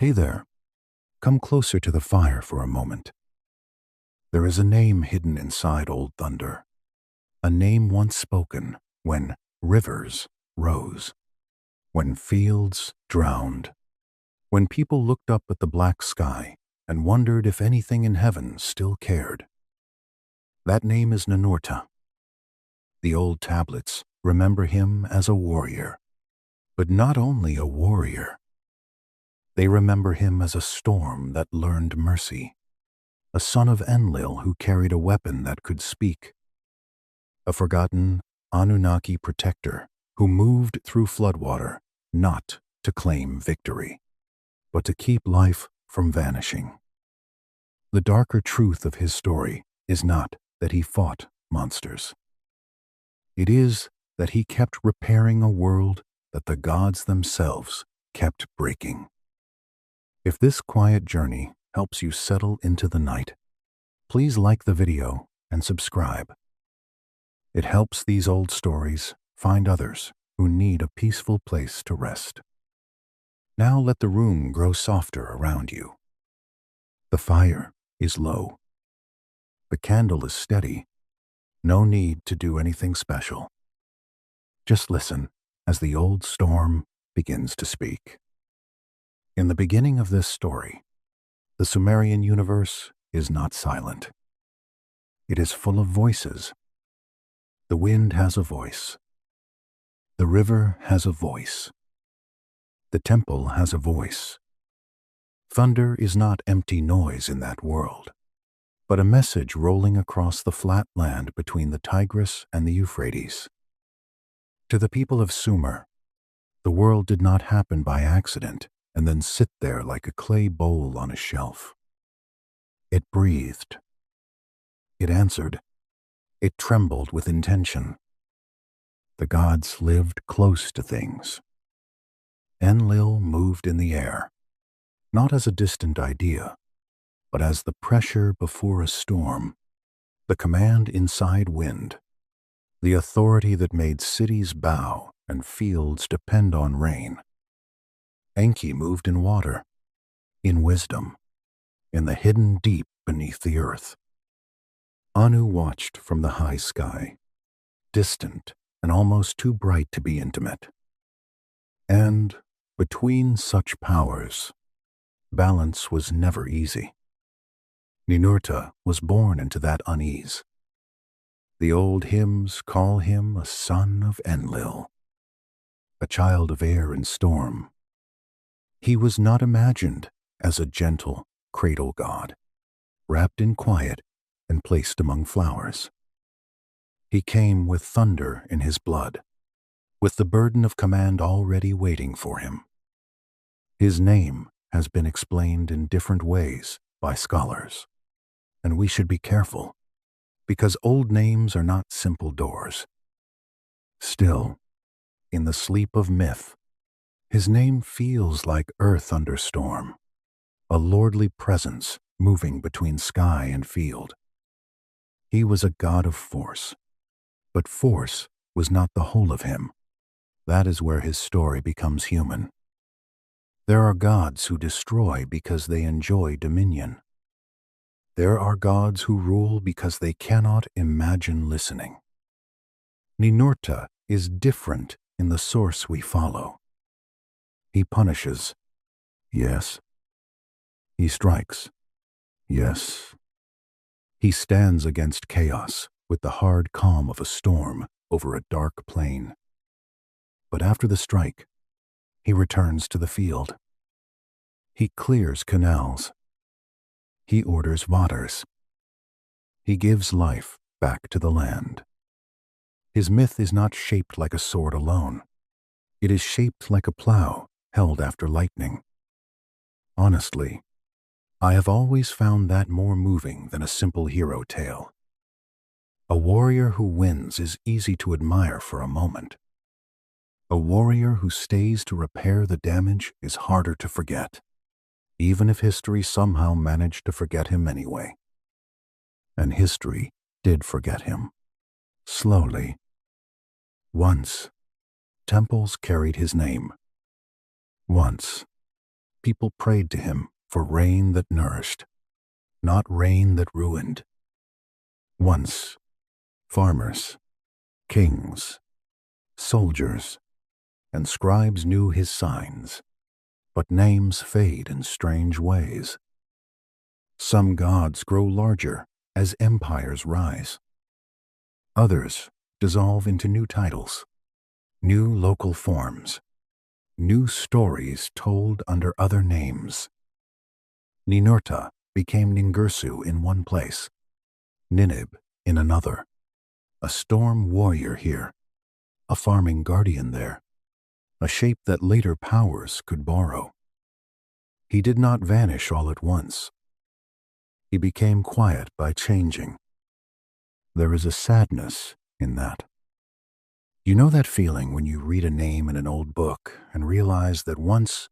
Hey there, come closer to the fire for a moment. There is a name hidden inside old thunder, a name once spoken when rivers rose, when fields drowned, when people looked up at the black sky and wondered if anything in heaven still cared. That name is Ninurta. The old tablets remember him as a warrior, but not only a warrior. They remember him as a storm that learned mercy, a son of Enlil who carried a weapon that could speak, a forgotten Anunnaki protector who moved through floodwater not to claim victory, but to keep life from vanishing. The darker truth of his story is not that he fought monsters. It is that he kept repairing a world that the gods themselves kept breaking. If this quiet journey helps you settle into the night, please like the video and subscribe. It helps these old stories find others who need a peaceful place to rest. Now let the room grow softer around you. The fire is low. The candle is steady. No need to do anything special. Just listen as the old storm begins to speak. In the beginning of this story, the Sumerian universe is not silent. It is full of voices. The wind has a voice. The river has a voice. The temple has a voice. Thunder is not empty noise in that world, but a message rolling across the flat land between the Tigris and the Euphrates. To the people of Sumer, the world did not happen by accident and then sit there like a clay bowl on a shelf. It breathed. It answered. It trembled with intention. The gods lived close to things. Enlil moved in the air, not as a distant idea, but as the pressure before a storm, the command inside wind, the authority that made cities bow and fields depend on rain. Enki moved in water, in wisdom, in the hidden deep beneath the earth. Anu watched from the high sky, distant and almost too bright to be intimate. And between such powers, balance was never easy. Ninurta was born into that unease. The old hymns call him a son of Enlil, a child of air and storm. He was not imagined as a gentle cradle god, wrapped in quiet and placed among flowers. He came with thunder in his blood, with the burden of command already waiting for him. His name has been explained in different ways by scholars, and we should be careful, because old names are not simple doors. Still, in the sleep of myth, his name feels like earth under storm, a lordly presence moving between sky and field. He was a god of force, but force was not the whole of him. That is where his story becomes human. There are gods who destroy because they enjoy dominion. There are gods who rule because they cannot imagine listening. Ninurta is different in the source we follow. He punishes, yes. He strikes, yes. He stands against chaos with the hard calm of a storm over a dark plain. But after the strike, he returns to the field. He clears canals. He orders waters. He gives life back to the land. His myth is not shaped like a sword alone. It is shaped like a plow held after lightning. Honestly, I have always found that more moving than a simple hero tale. A warrior who wins is easy to admire for a moment. A warrior who stays to repair the damage is harder to forget, even if history somehow managed to forget him anyway. And history did forget him, slowly. Once, temples carried his name. Once, People prayed to him for rain that nourished, not rain that ruined. Once, farmers, kings, soldiers, and scribes knew his signs, but names fade in strange ways. Some gods grow larger as empires rise. Others dissolve into new titles, new local forms, new stories told under other names. Ninurta became Ningirsu in one place, Ninib in another, a storm warrior here, a farming guardian there, a shape that later powers could borrow. He did not vanish all at once. He became quiet by changing. There is a sadness in that. You know that feeling when you read a name in an old book and realize that once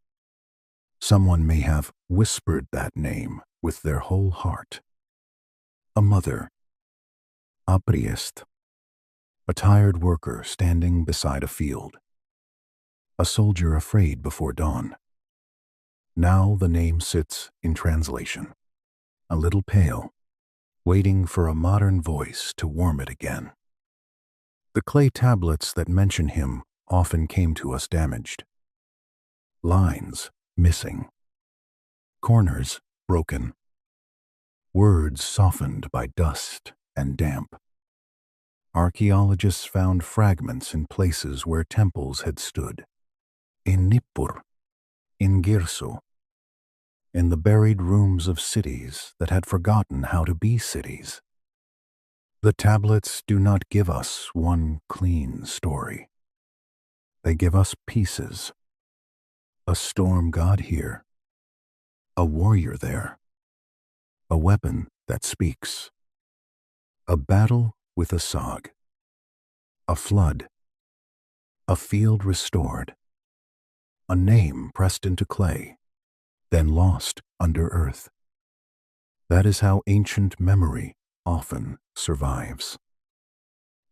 someone may have whispered that name with their whole heart. A mother, a priest, a tired worker standing beside a field, a soldier afraid before dawn. Now the name sits in translation, a little pale, waiting for a modern voice to warm it again. The clay tablets that mention him often came to us damaged. Lines missing. Corners broken. Words softened by dust and damp. Archaeologists found fragments in places where temples had stood. In Nippur, in Girsu, in the buried rooms of cities that had forgotten how to be cities. The tablets do not give us one clean story. They give us pieces. A storm god here, a warrior there, a weapon that speaks, a battle with Asag, a flood, a field restored, a name pressed into clay, then lost under earth. That is how ancient memory often survives.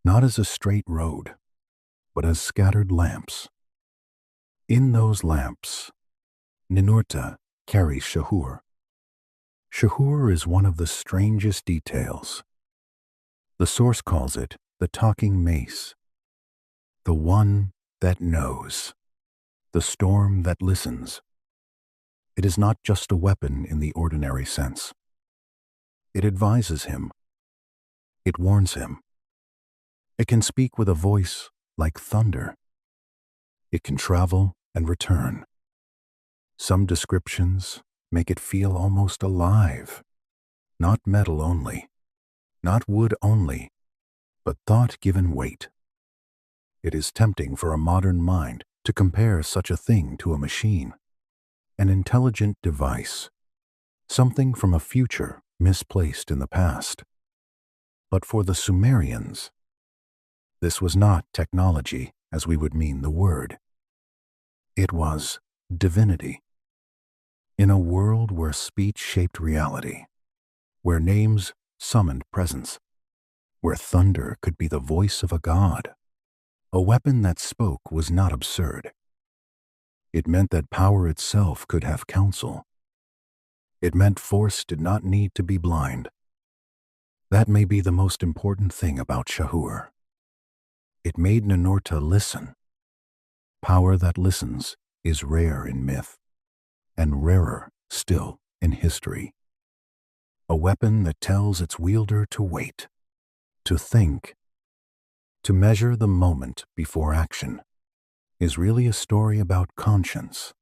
Not as a straight road, but as scattered lamps. In those lamps, Ninurta carries Shahur. Shahur is one of the strangest details. The source calls it the talking mace, the one that knows, the storm that listens. It is not just a weapon in the ordinary sense. It advises him. It warns him. It can speak with a voice like thunder. It can travel and return. Some descriptions make it feel almost alive. Not metal only, not wood only, but thought given weight. It is tempting for a modern mind to compare such a thing to a machine, an intelligent device, something from a future misplaced in the past. But for the Sumerians, this was not technology as we would mean the word. It was divinity. In a world where speech shaped reality, where names summoned presence, where thunder could be the voice of a god, a weapon that spoke was not absurd. It meant that power itself could have counsel. It meant force did not need to be blind. That may be the most important thing about Shahur. It made Ninurta listen. Power that listens is rare in myth, and rarer still in history. A weapon that tells its wielder to wait, to think, to measure the moment before action, is really a story about conscience.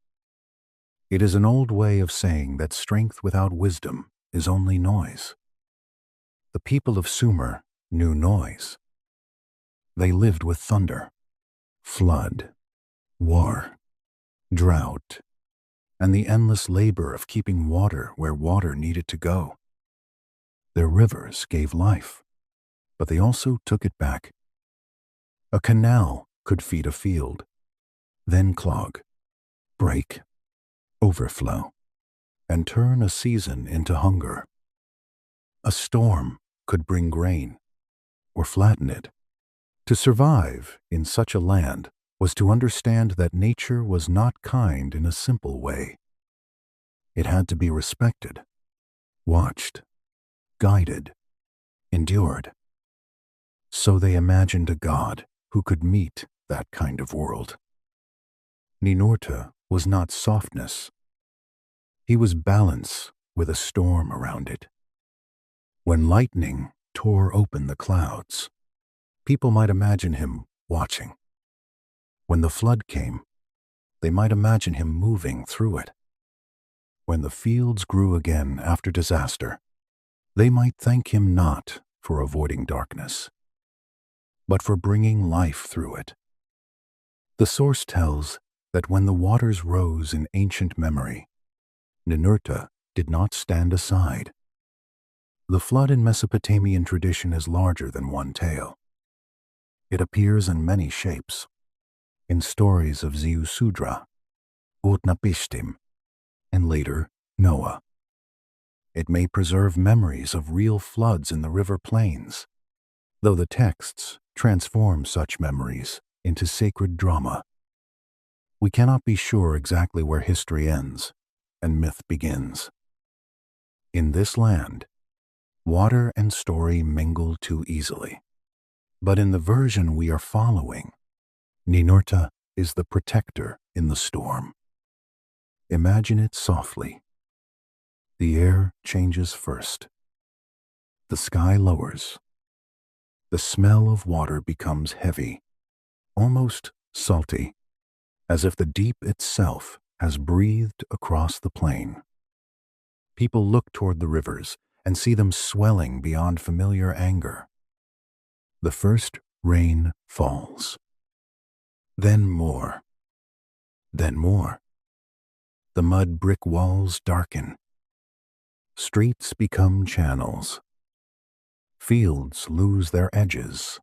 It is an old way of saying that strength without wisdom is only noise. The people of Sumer knew noise. They lived with thunder, flood, war, drought, and the endless labor of keeping water where water needed to go. Their rivers gave life, but they also took it back. A canal could feed a field, then clog, break, overflow, and turn a season into hunger. A storm could bring grain, or flatten it. To survive in such a land was to understand that nature was not kind in a simple way. It had to be respected, watched, guided, endured. So they imagined a god who could meet that kind of world. Ninurta was not softness. He was balance with a storm around it. When lightning tore open the clouds, people might imagine him watching. When the flood came, they might imagine him moving through it. When the fields grew again after disaster, they might thank him not for avoiding darkness, but for bringing life through it. The source tells that when the waters rose in ancient memory, Ninurta did not stand aside. The flood in Mesopotamian tradition is larger than one tale. It appears in many shapes, in stories of Ziusudra, Utnapishtim, and later Noah. It may preserve memories of real floods in the river plains, though the texts transform such memories into sacred drama. We cannot be sure exactly where history ends and myth begins. In this land, water and story mingle too easily. But in the version we are following, Ninurta is the protector in the storm. Imagine it softly. The air changes first. The sky lowers. The smell of water becomes heavy, almost salty, as if the deep itself has breathed across the plain. People look toward the rivers and see them swelling beyond familiar anger. The first rain falls. Then more. Then more. The mud brick walls darken. Streets become channels. Fields lose their edges.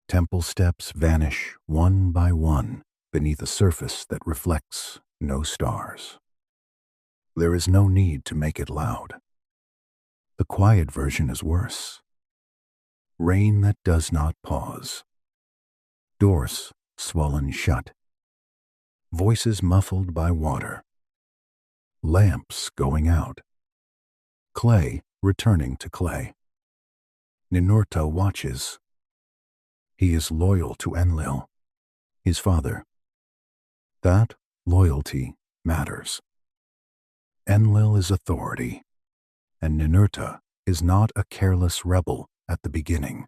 Temple steps vanish one by one beneath a surface that reflects no stars. There is no need to make it loud. The quiet version is worse. Rain that does not pause. Doors swollen shut. Voices muffled by water. Lamps going out. Clay returning to clay. Ninurta watches. He is loyal to Enlil, his father. That loyalty matters. Enlil is authority, and Ninurta is not a careless rebel at the beginning.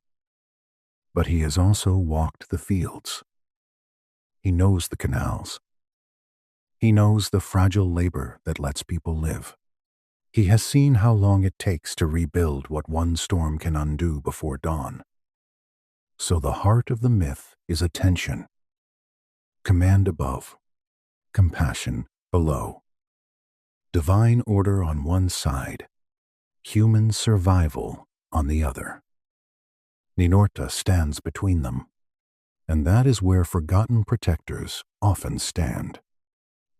But he has also walked the fields. He knows the canals. He knows the fragile labor that lets people live. He has seen how long it takes to rebuild what one storm can undo before dawn. So the heart of the myth is attention. Command above, compassion below. Divine order on one side, human survival on the other. Ninurta stands between them, and that is where forgotten protectors often stand.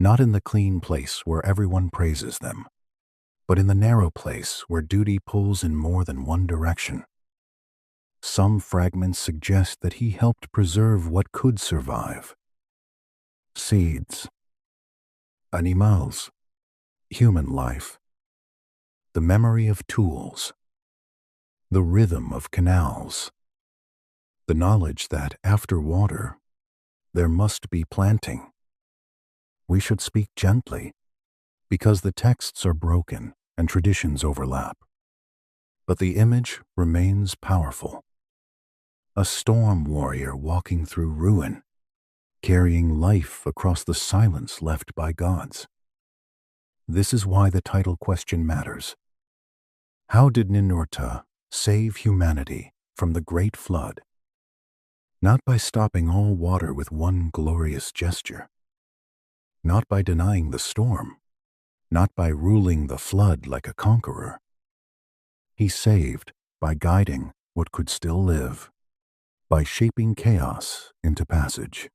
Not in the clean place where everyone praises them, but in the narrow place where duty pulls in more than one direction. Some fragments suggest that he helped preserve what could survive. Seeds, animals, human life, the memory of tools, the rhythm of canals, the knowledge that after water, there must be planting. We should speak gently, because the texts are broken and traditions overlap. But the image remains powerful. A storm warrior walking through ruin, carrying life across the silence left by gods. This is why the title question matters. How did Ninurta save humanity from the great flood? Not by stopping all water with one glorious gesture. Not by denying the storm. Not by ruling the flood like a conqueror. He saved by guiding what could still live, by shaping chaos into passage,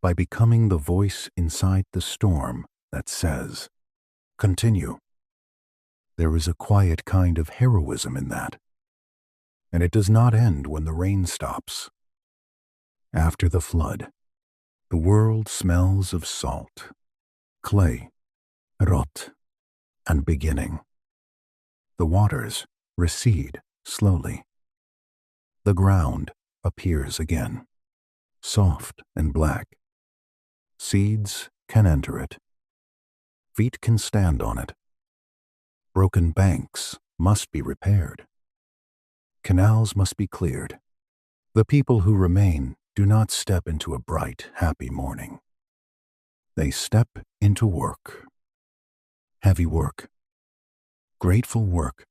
by becoming the voice inside the storm that says, "Continue." There is a quiet kind of heroism in that, and it does not end when the rain stops. After the flood, the world smells of salt, clay, rot, and beginning. The waters recede slowly. The ground appears again, soft and black. Seeds can enter it. Feet can stand on it. Broken banks must be repaired. Canals must be cleared. The people who remain do not step into a bright, happy morning. They step into work. Heavy work. Grateful work.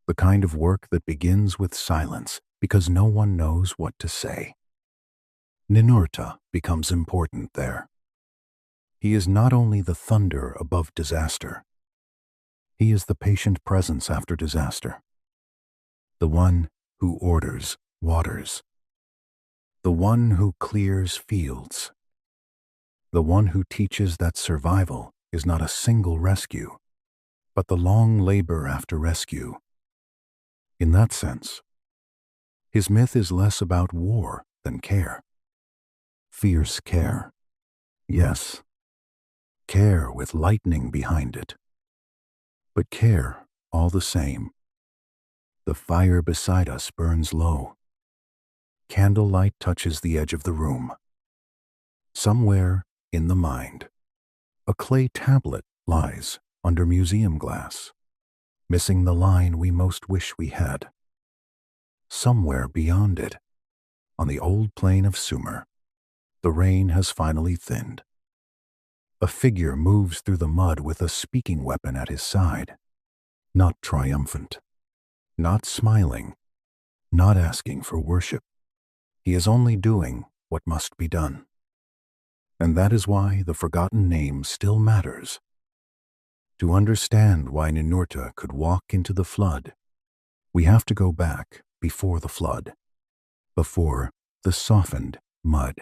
The kind of work that begins with silence because no one knows what to say. Ninurta becomes important there. He is not only the thunder above disaster. He is the patient presence after disaster. The one who orders waters. The one who clears fields. The one who teaches that survival is not a single rescue, but the long labor after rescue. In that sense, his myth is less about war than care. Fierce care. Yes, care with lightning behind it. But care all the same. The fire beside us burns low. Candlelight touches the edge of the room. Somewhere in the mind, a clay tablet lies under museum glass, missing the line we most wish we had. Somewhere beyond it, on the old plain of Sumer, the rain has finally thinned. A figure moves through the mud with a speaking weapon at his side, not triumphant, not smiling, not asking for worship. He is only doing what must be done. And that is why the forgotten name still matters. To understand why Ninurta could walk into the flood, we have to go back before the flood, before the softened mud,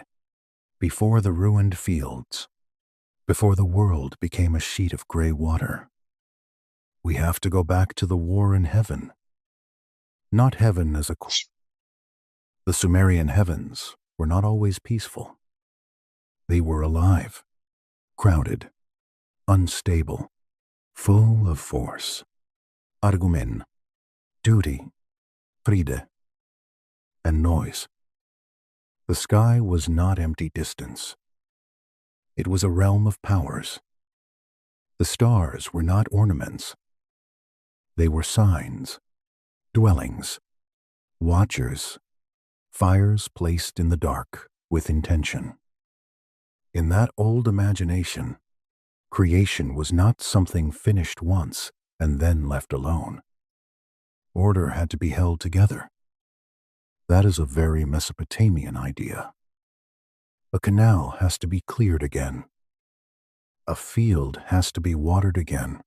before the ruined fields, before the world became a sheet of gray water. We have to go back to the war in heaven. Not heaven as a... The Sumerian heavens were not always peaceful. They were alive, crowded, unstable, full of force. Argumen, duty, friede, and noise. The sky was not empty distance. It was a realm of powers. The stars were not ornaments. They were signs, dwellings, watchers, fires placed in the dark with intention. In that old imagination, creation was not something finished once and then left alone. Order had to be held together. That is a very Mesopotamian idea. A canal has to be cleared again. A field has to be watered again.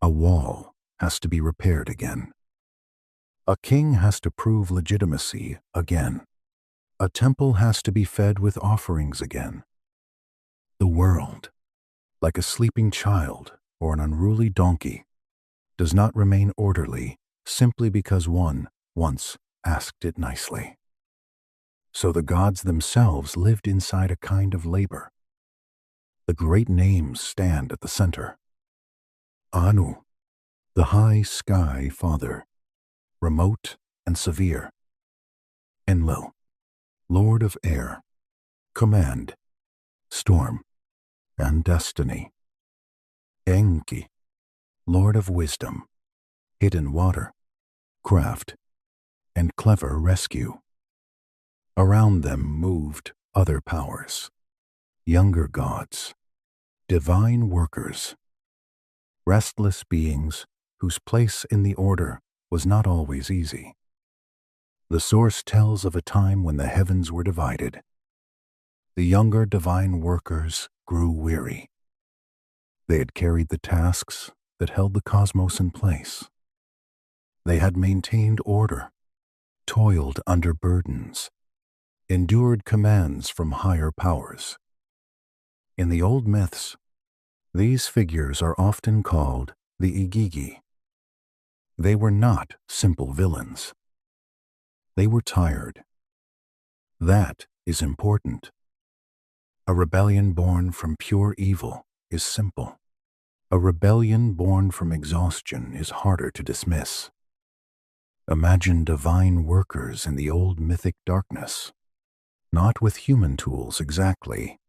A wall has to be repaired again. A king has to prove legitimacy again. A temple has to be fed with offerings again. The world, like a sleeping child or an unruly donkey, does not remain orderly simply because one once asked it nicely. So the gods themselves lived inside a kind of labor. The great names stand at the center. Anu, the high sky father, remote and severe. Enlil, lord of air, command, storm, and destiny. Enki, lord of wisdom, hidden water, craft, and clever rescue. Around them moved other powers, younger gods, divine workers, restless beings whose place in the order was not always easy. The source tells of a time when the heavens were divided. The younger divine workers grew weary. They had carried the tasks that held the cosmos in place. They had maintained order, toiled under burdens, endured commands from higher powers. In the old myths, these figures are often called the Igigi. They were not simple villains. They were tired. That is important. A rebellion born from pure evil is simple. A rebellion born from exhaustion is harder to dismiss. Imagine divine workers in the old mythic darkness, not with human tools exactly,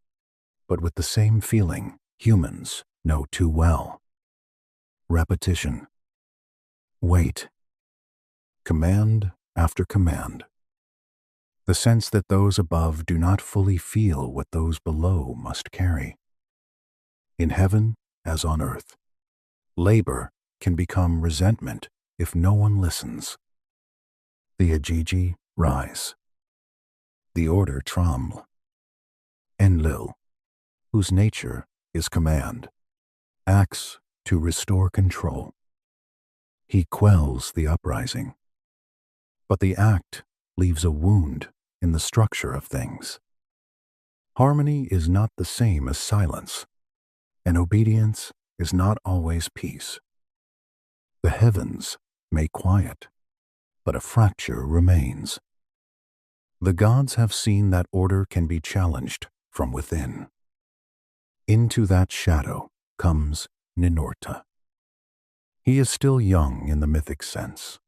but with the same feeling humans know too well. Repetition. Wait. Command after command. The sense that those above do not fully feel what those below must carry. In heaven, as on earth, labor can become resentment if no one listens. The Ajiji rise. The order tremble. Enlil, whose nature is command, acts to restore control. He quells the uprising. But the act leaves a wound in the structure of things. Harmony is not the same as silence, and obedience is not always peace. The heavens may quiet, but a fracture remains. The gods have seen that order can be challenged from within. Into that shadow comes Ninurta. He is still young in the mythic sense,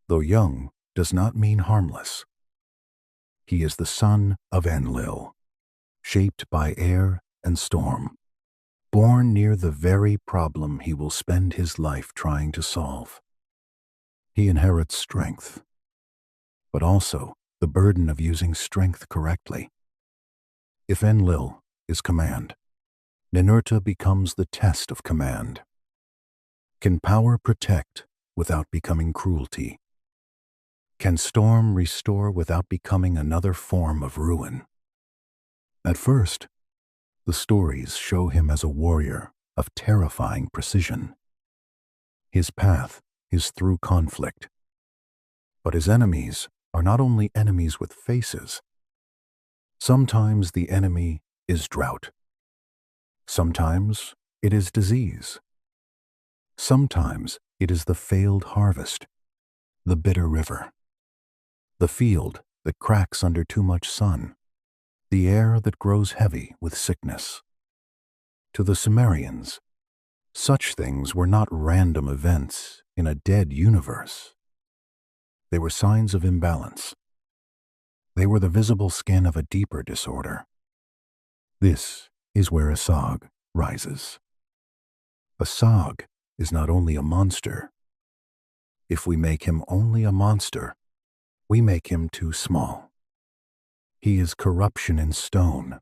though young does not mean harmless. He is the son of Enlil, shaped by air and storm, born near the very problem he will spend his life trying to solve. He inherits strength, but also the burden of using strength correctly. If Enlil is command, Ninurta becomes the test of command. Can power protect without becoming cruelty? Can storm restore without becoming another form of ruin? At first, the stories show him as a warrior of terrifying precision. His path is through conflict. But his enemies are not only enemies with faces. Sometimes the enemy is drought. Sometimes it is disease. Sometimes it is the failed harvest, the bitter river, the field that cracks under too much sun, the air that grows heavy with sickness. To the Sumerians, such things were not random events in a dead universe. They were signs of imbalance. They were the visible skin of a deeper disorder. This is where Asag rises. Asag is not only a monster. If we make him only a monster, we make him too small. He is corruption in stone,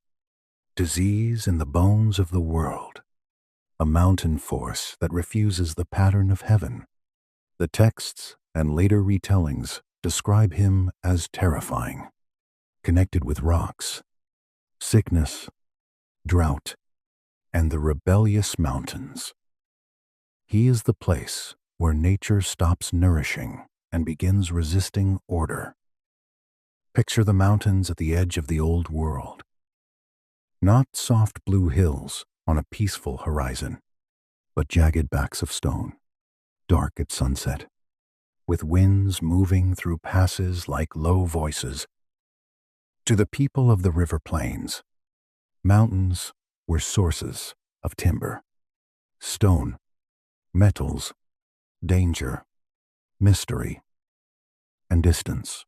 disease in the bones of the world, a mountain force that refuses the pattern of heaven. The texts and later retellings describe him as terrifying, connected with rocks, sickness, drought, and the rebellious mountains. He is the place where nature stops nourishing and begins resisting order. Picture the mountains at the edge of the old world. Not soft blue hills on a peaceful horizon, but jagged backs of stone, dark at sunset, with winds moving through passes like low voices. To the people of the river plains, mountains were sources of timber, stone, metals, danger, mystery, and distance.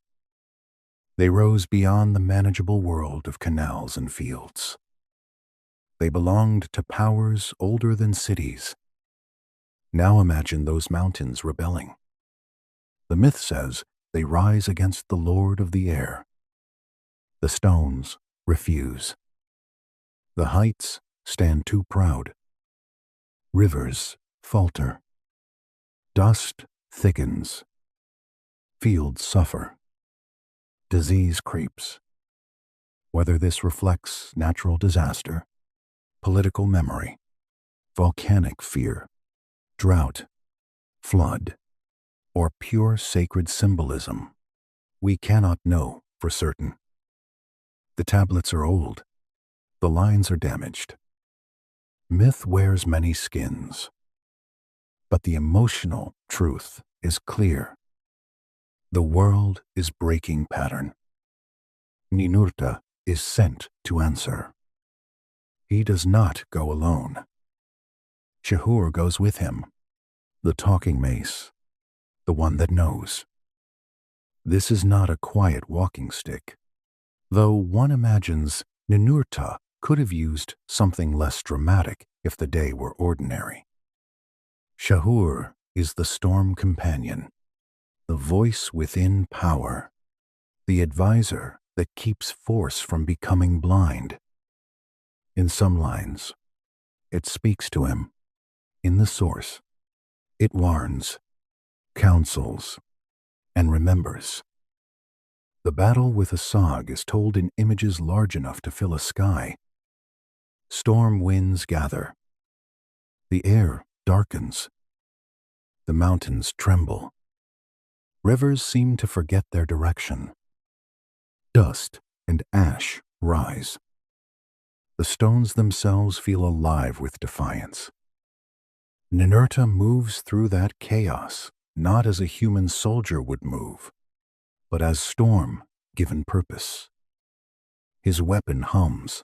They rose beyond the manageable world of canals and fields. They belonged to powers older than cities. Now imagine those mountains rebelling. The myth says they rise against the Lord of the air. The stones refuse. The heights stand too proud. Rivers falter. Dust thickens. Fields suffer. Disease creeps. Whether this reflects natural disaster, political memory, volcanic fear, drought, flood, or pure sacred symbolism, we cannot know for certain. The tablets are old. The lines are damaged. Myth wears many skins. But the emotional truth is clear. The world is breaking pattern. Ninurta is sent to answer. He does not go alone. Shahur goes with him, the talking mace, the one that knows. This is not a quiet walking stick, though one imagines Ninurta could have used something less dramatic if the day were ordinary. Shahur is the storm companion, the voice within power, the advisor that keeps force from becoming blind. In some lines, it speaks to him. In the source, it warns, counsels, and remembers. The battle with Asag is told in images large enough to fill a sky. Storm winds gather. The air darkens. The mountains tremble. Rivers seem to forget their direction. Dust and ash rise. The stones themselves feel alive with defiance. Ninurta moves through that chaos, not as a human soldier would move, but as storm given purpose. His weapon hums.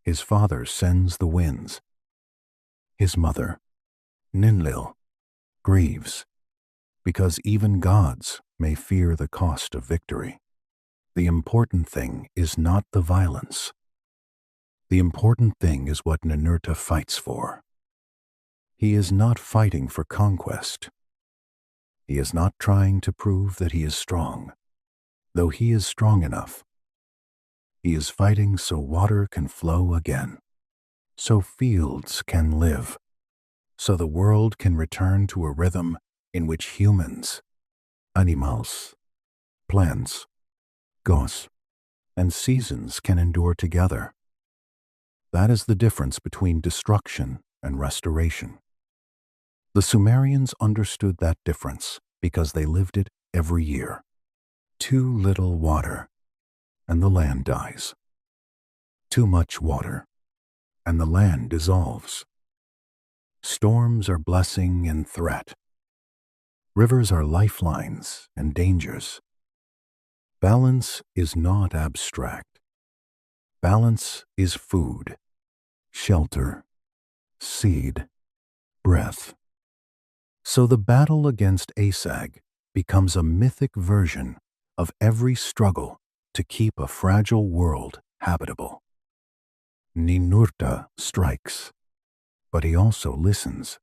His father sends the winds. His mother, Enlil, grieves, because even gods may fear the cost of victory. The important thing is not the violence. The important thing is what Ninurta fights for. He is not fighting for conquest. He is not trying to prove that he is strong, though he is strong enough. He is fighting so water can flow again, so fields can live, so the world can return to a rhythm in which humans, animals, plants, gods, and seasons can endure together. That is the difference between destruction and restoration. The Sumerians understood that difference because they lived it every year. Too little water, and the land dies. Too much water, and the land dissolves. Storms are blessing and threat. Rivers are lifelines and dangers. Balance is not abstract. Balance is food, shelter, seed, breath. So the battle against Asag becomes a mythic version of every struggle to keep a fragile world habitable. Ninurta strikes, but he also listens.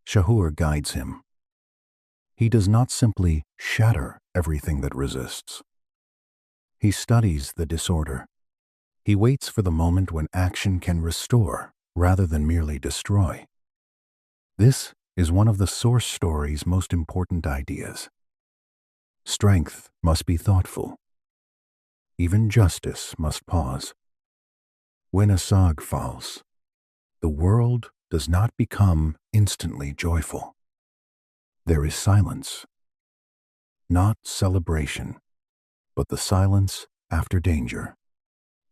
Shahur guides him. He does not simply shatter everything that resists. He studies the disorder. He waits for the moment when action can restore rather than merely destroy. This is one of the source story's most important ideas. Strength must be thoughtful. Even justice must pause. When Asag falls, the world does not become instantly joyful. There is silence. Not celebration, but the silence after danger,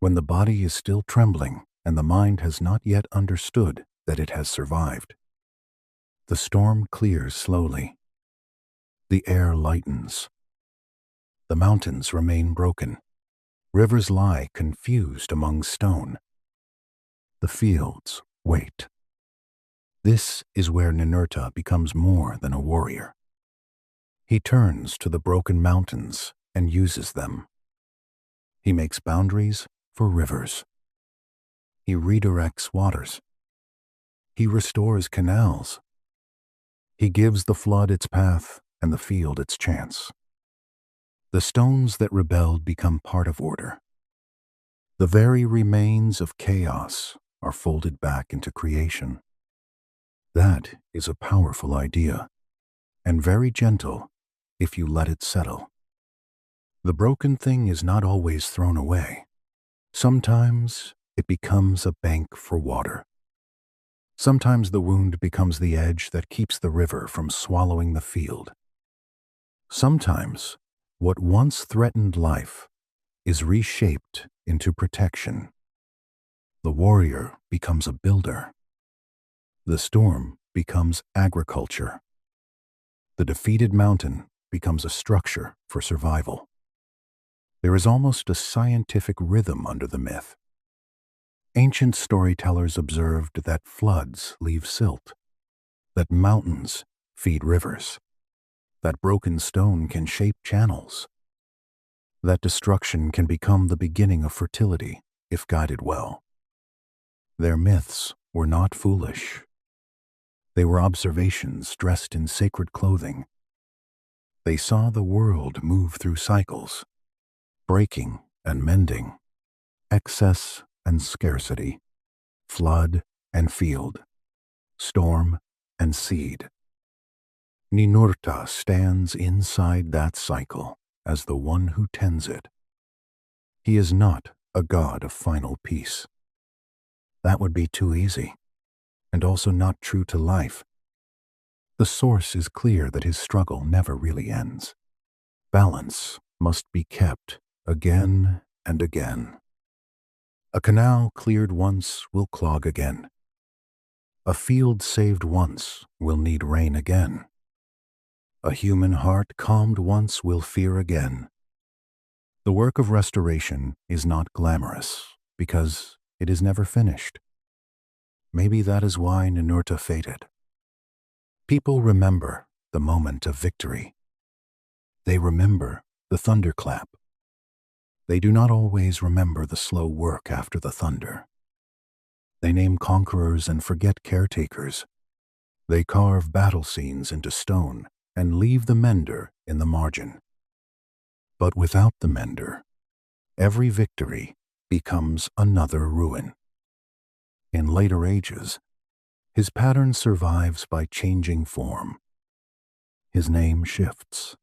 when the body is still trembling and the mind has not yet understood that it has survived. The storm clears slowly. The air lightens. The mountains remain broken. Rivers lie confused among stone. The fields wait. This is where Ninurta becomes more than a warrior. He turns to the broken mountains and uses them. He makes boundaries for rivers. He redirects waters. He restores canals. He gives the flood its path and the field its chance. The stones that rebelled become part of order. The very remains of chaos are folded back into creation. That is a powerful idea, and very gentle if you let it settle. The broken thing is not always thrown away. Sometimes it becomes a bank for water. Sometimes the wound becomes the edge that keeps the river from swallowing the field. Sometimes what once threatened life is reshaped into protection. The warrior becomes a builder. The storm becomes agriculture. The defeated mountain becomes a structure for survival. There is almost a scientific rhythm under the myth. Ancient storytellers observed that floods leave silt, that mountains feed rivers, that broken stone can shape channels, that destruction can become the beginning of fertility if guided well. Their myths were not foolish. They were observations dressed in sacred clothing. They saw the world move through cycles, breaking and mending, excess and scarcity, flood and field, storm and seed. Ninurta stands inside that cycle as the one who tends it. He is not a god of final peace. That would be too easy, and also not true to life. The source is clear that his struggle never really ends. Balance must be kept again and again. A canal cleared once will clog again. A field saved once will need rain again. A human heart calmed once will fear again. The work of restoration is not glamorous because it is never finished. Maybe that is why Ninurta faded. People remember the moment of victory. They remember the thunderclap. They do not always remember the slow work after the thunder. They name conquerors and forget caretakers. They carve battle scenes into stone and leave the mender in the margin. But without the mender, every victory becomes another ruin. In later ages, his pattern survives by changing form. His name shifts,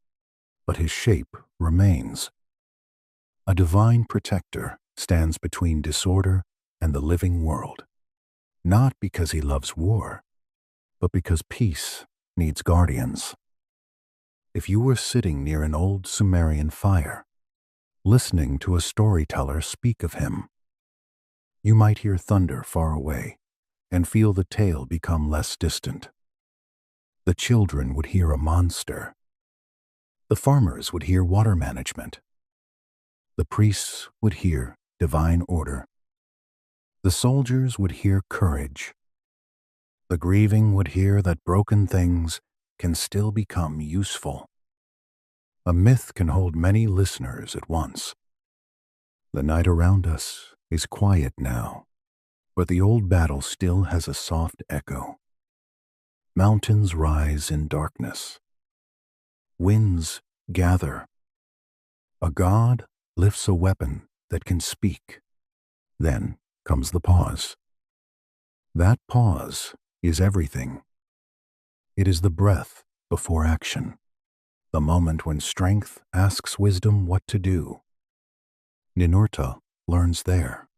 but his shape remains. A divine protector stands between disorder and the living world, not because he loves war, but because peace needs guardians. If you were sitting near an old Sumerian fire, listening to a storyteller speak of him, you might hear thunder far away and feel the tale become less distant. The children would hear a monster. The farmers would hear water management. The priests would hear divine order. The soldiers would hear courage. The grieving would hear that broken things can still become useful. A myth can hold many listeners at once. The night around us is quiet now, but the old battle still has a soft echo. Mountains rise in darkness. Winds gather. A god lifts a weapon that can speak. Then comes the pause. That pause is everything. It is the breath before action, the moment when strength asks wisdom what to do. Ninurta learns there,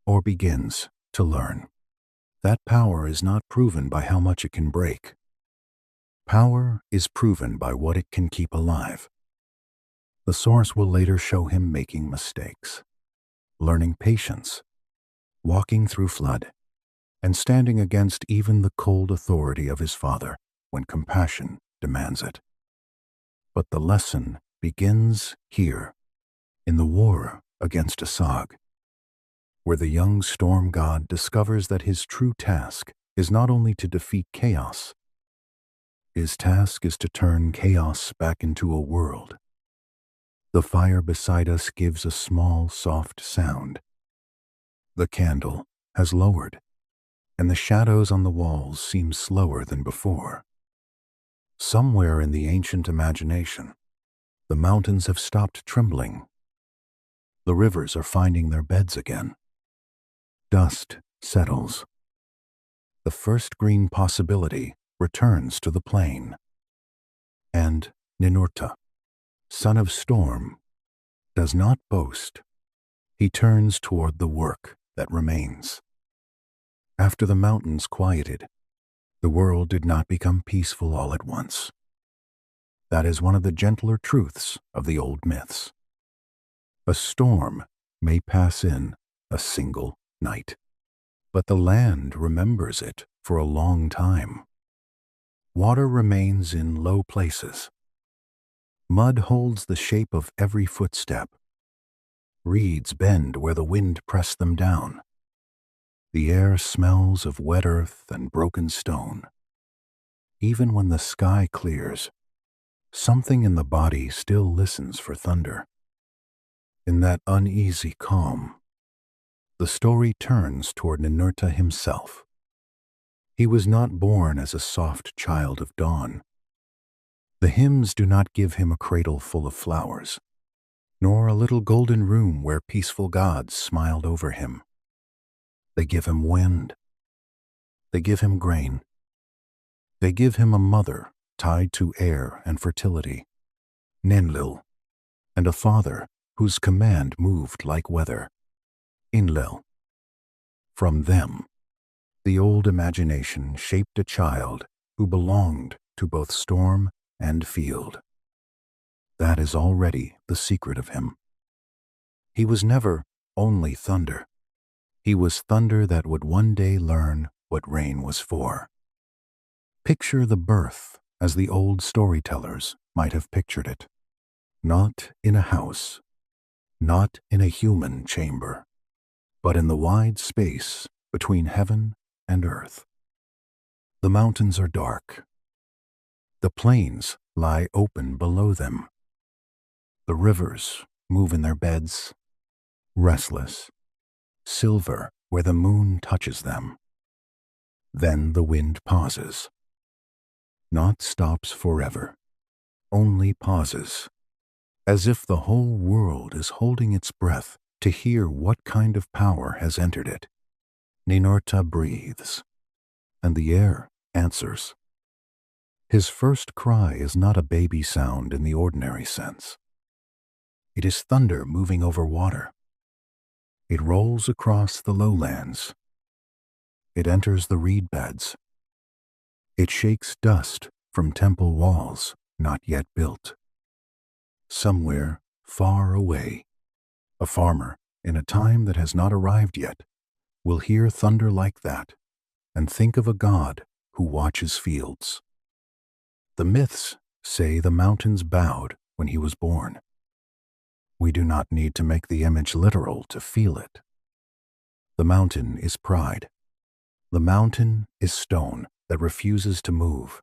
or begins to learn. That power is not proven by how much it can break. Power is proven by what it can keep alive. The source will later show him making mistakes, learning patience, walking through flood, and standing against even the cold authority of his father when compassion demands it. But the lesson begins here, in the war against Asag, where the young storm god discovers that his true task is not only to defeat chaos. His task is to turn chaos back into a world. The fire beside us gives a small, soft sound. The candle has lowered, and the shadows on the walls seem slower than before. Somewhere in the ancient imagination, the mountains have stopped trembling. The rivers are finding their beds again. Dust settles. The first green possibility returns to the plain. And Ninurta, son of storm, does not boast. He turns toward the work that remains. After the mountains quieted, the world did not become peaceful all at once. That is one of the gentler truths of the old myths. A storm may pass in a single night, but the land remembers it for a long time. Water remains in low places. Mud holds the shape of every footstep. Reeds bend where the wind pressed them down. The air smells of wet earth and broken stone. Even when the sky clears, something in the body still listens for thunder. In that uneasy calm, the story turns toward Ninurta himself. He was not born as a soft child of dawn. The hymns do not give him a cradle full of flowers, nor a little golden room where peaceful gods smiled over him. They give him wind. They give him grain. They give him a mother tied to air and fertility, Enlil, and a father whose command moved like weather, Enlil. From them, the old imagination shaped a child who belonged to both storm and field. That is already the secret of him. He was never only thunder. He was thunder that would one day learn what rain was for. Picture the birth as the old storytellers might have pictured it. Not in a house, not in a human chamber, but in the wide space between heaven and earth. The mountains are dark. The plains lie open below them. The rivers move in their beds, restless, silver where the moon touches them. Then the wind pauses. Not stops forever, only pauses, as if the whole world is holding its breath to hear what kind of power has entered it. Ninurta breathes, and the air answers. His first cry is not a baby sound in the ordinary sense. It is thunder moving over water. It rolls across the lowlands. It enters the reed beds. It shakes dust from temple walls not yet built. Somewhere far away, a farmer in a time that has not arrived yet will hear thunder like that and think of a god who watches fields. The myths say the mountains bowed when he was born. We do not need to make the image literal to feel it. The mountain is pride. The mountain is stone that refuses to move.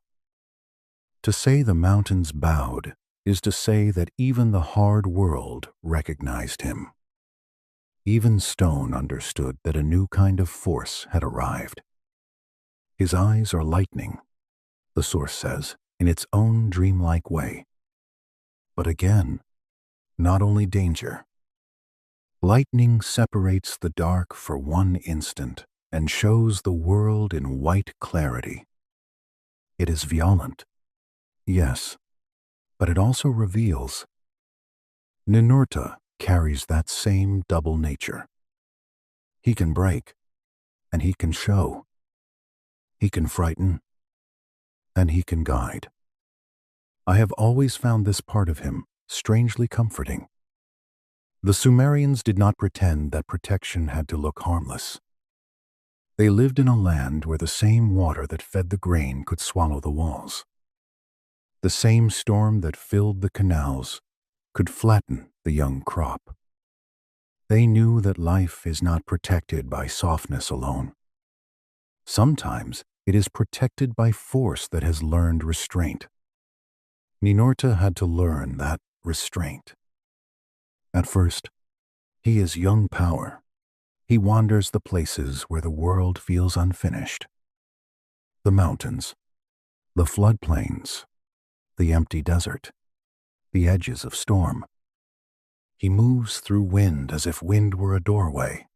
To say the mountains bowed is to say that even the hard world recognized him. Even stone understood that a new kind of force had arrived. His eyes are lightning, the source says, in its own dreamlike way. But again, not only danger. Lightning separates the dark for one instant and shows the world in white clarity. It is violent, yes, but it also reveals. Ninurta carries that same double nature. He can break, and he can show. He can frighten, and he can guide. I have always found this part of him strangely comforting. The Sumerians did not pretend that protection had to look harmless. They lived in a land where the same water that fed the grain could swallow the walls. The same storm that filled the canals could flatten the young crop. They knew that life is not protected by softness alone. Sometimes it is protected by force that has learned restraint. Ninurta had to learn that restraint. At first, he is young power. He wanders the places where the world feels unfinished. The mountains, the floodplains, the empty desert, the edges of storm. He moves through wind as if wind were a doorway.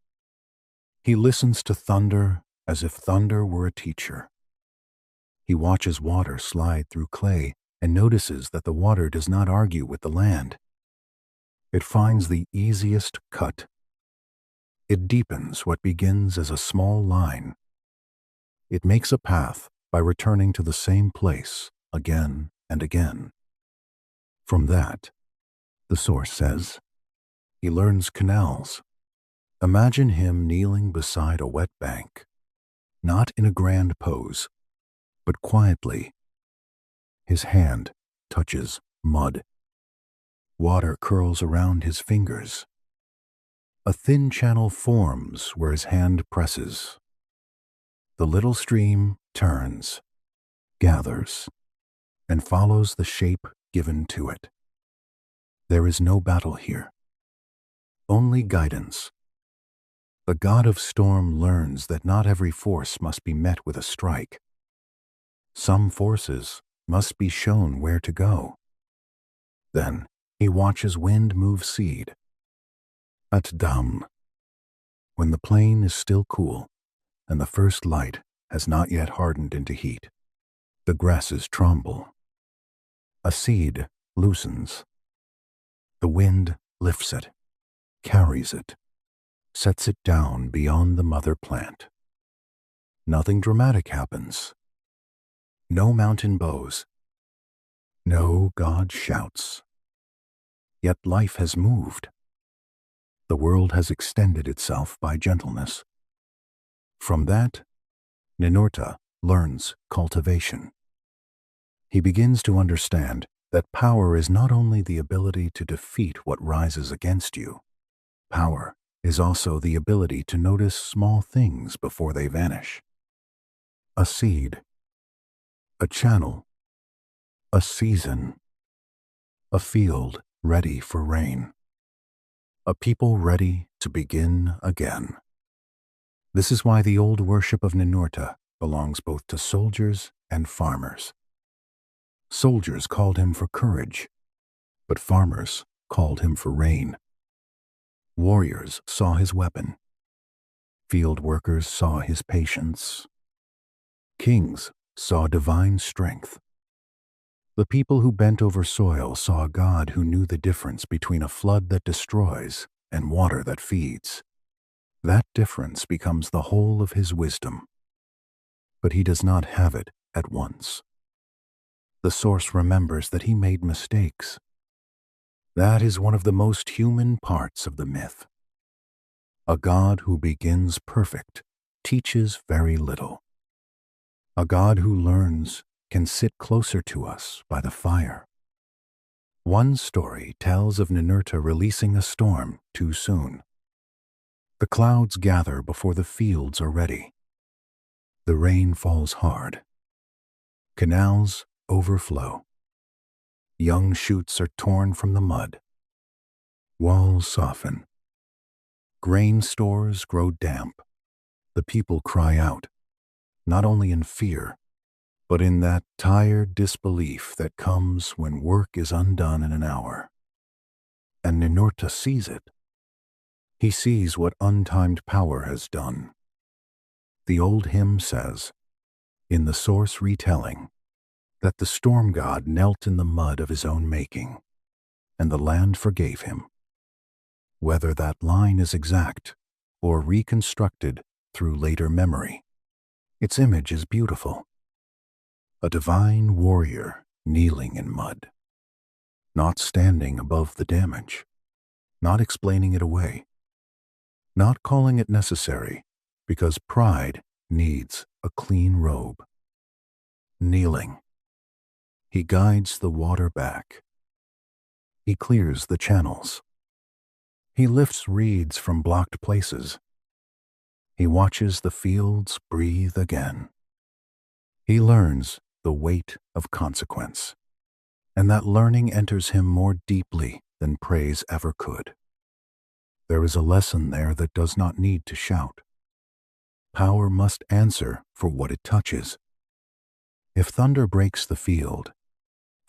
He listens to thunder as if thunder were a teacher. He watches water slide through clay and notices that the water does not argue with the land. It finds the easiest cut. It deepens what begins as a small line. It makes a path by returning to the same place again and again. From that, the source says, he learns canals. Imagine him kneeling beside a wet bank, not in a grand pose, but quietly. His hand touches mud. Water curls around his fingers. A thin channel forms where his hand presses, The little stream turns, gathers, and follows the shape given to it. There is no battle here, only guidance. The god of storm learns that not every force must be met with a strike. Some forces must be shown where to go. Then he watches wind move seed. At dawn, when the plain is still cool and the first light has not yet hardened into heat, the grasses tremble. A seed loosens. The wind lifts it, carries it, sets it down beyond the mother plant. Nothing dramatic happens. No mountain bows. No god shouts. Yet life has moved. The world has extended itself by gentleness. From that, Ninurta learns cultivation. He begins to understand that power is not only the ability to defeat what rises against you. Power is also the ability to notice small things before they vanish. A seed, a channel, a season, a field ready for rain, a people ready to begin again. This is why the old worship of Ninurta belongs both to soldiers and farmers. Soldiers called him for courage, but farmers called him for rain. Warriors saw his weapon. Field workers saw his patience. Kings saw divine strength. The people who bent over soil saw a God who knew the difference between a flood that destroys and water that feeds. That difference becomes the whole of his wisdom. But he does not have it at once. The source remembers that he made mistakes. That is one of the most human parts of the myth. A God who begins perfect teaches very little. A God who learns can sit closer to us by the fire. One story tells of Ninurta releasing a storm too soon. The clouds gather before the fields are ready. The rain falls hard. Canals overflow. Young shoots are torn from the mud. Walls soften. Grain stores grow damp. The people cry out, not only in fear, but in that tired disbelief that comes when work is undone in an hour. And Ninurta sees it. He sees what untimed power has done. The old hymn says, in the source retelling, that the storm god knelt in the mud of his own making, and the land forgave him. Whether that line is exact or reconstructed through later memory, its image is beautiful. A divine warrior kneeling in mud, not standing above the damage, not explaining it away, not calling it necessary because pride needs a clean robe. Kneeling, he guides the water back. He clears the channels. He lifts reeds from blocked places. He watches the fields breathe again. He learns the weight of consequence, and that learning enters him more deeply than praise ever could. There is a lesson there that does not need to shout. Power must answer for what it touches. If thunder breaks the field,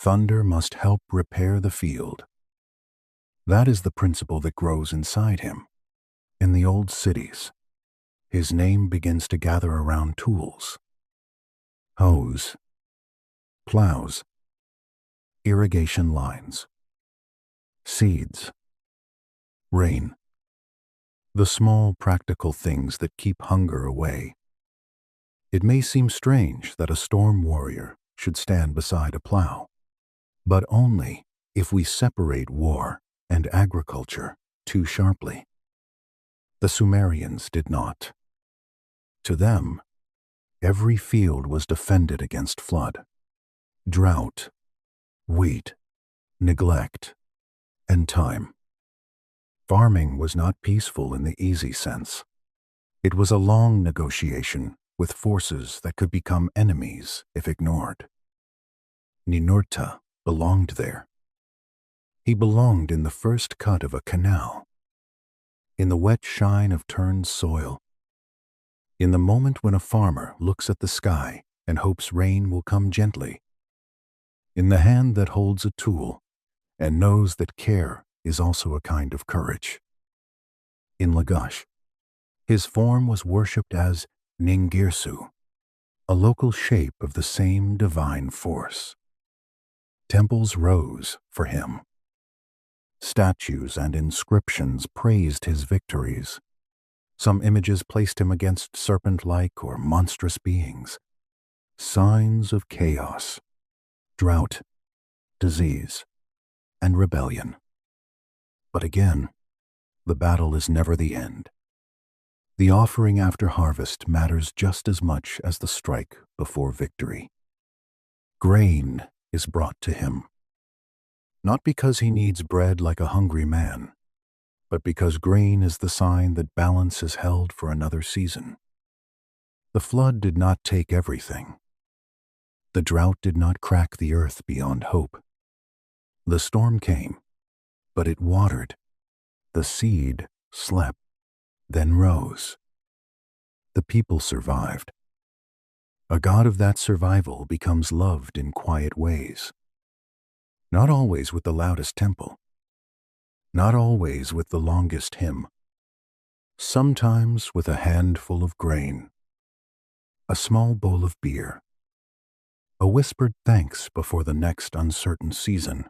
thunder must help repair the field. That is the principle that grows inside him. In the old cities, his name begins to gather around tools. Hoes, plows, irrigation lines, seeds, rain, the small practical things that keep hunger away. It may seem strange that a storm warrior should stand beside a plow, but only if we separate war and agriculture too sharply. The Sumerians did not. To them, every field was defended against flood, drought, wheat, neglect, and time. Farming was not peaceful in the easy sense. It was a long negotiation with forces that could become enemies if ignored. Ninurta belonged there. He belonged in the first cut of a canal, in the wet shine of turned soil, in the moment when a farmer looks at the sky and hopes rain will come gently, in the hand that holds a tool and knows that care is also a kind of courage. In Lagash, his form was worshipped as Ningirsu, a local shape of the same divine force. Temples rose for him. Statues and inscriptions praised his victories. Some images placed him against serpent-like or monstrous beings. Signs of chaos, drought, disease, and rebellion. But again, the battle is never the end. The offering after harvest matters just as much as the strike before victory. Grain is brought to him, not because he needs bread like a hungry man, but because grain is the sign that balance is held for another season. The flood did not take everything. The drought did not crack the earth beyond hope. The storm came, but it watered. The seed slept, then rose. The people survived. A god of that survival becomes loved in quiet ways. Not always with the loudest temple. Not always with the longest hymn. Sometimes with a handful of grain, a small bowl of beer, a whispered thanks before the next uncertain season.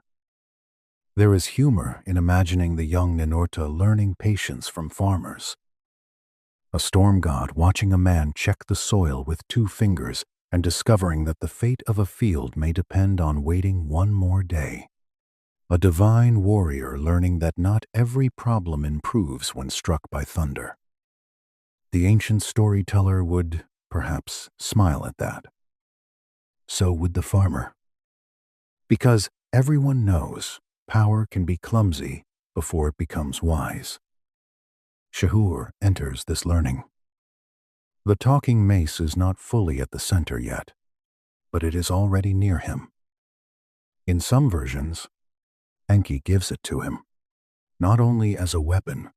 There is humor in imagining the young Ninurta learning patience from farmers. A storm god watching a man check the soil with 2 fingers and discovering that the fate of a field may depend on waiting one more day. A divine warrior learning that not every problem improves when struck by thunder. The ancient storyteller would, perhaps, smile at that. So would the farmer. Because everyone knows power can be clumsy before it becomes wise. Shahur enters this learning. The talking mace is not fully at the center yet, but it is already near him. In some versions, Enki gives it to him, not only as a weapon,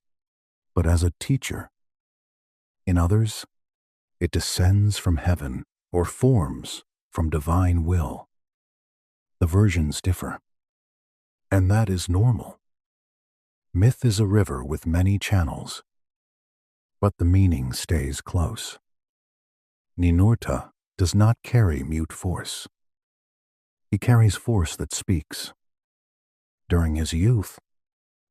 but as a teacher. In others, it descends from heaven or forms from divine will. The versions differ, and that is normal. Myth is a river with many channels, but the meaning stays close. Ninurta does not carry mute force. He carries force that speaks. During his youth,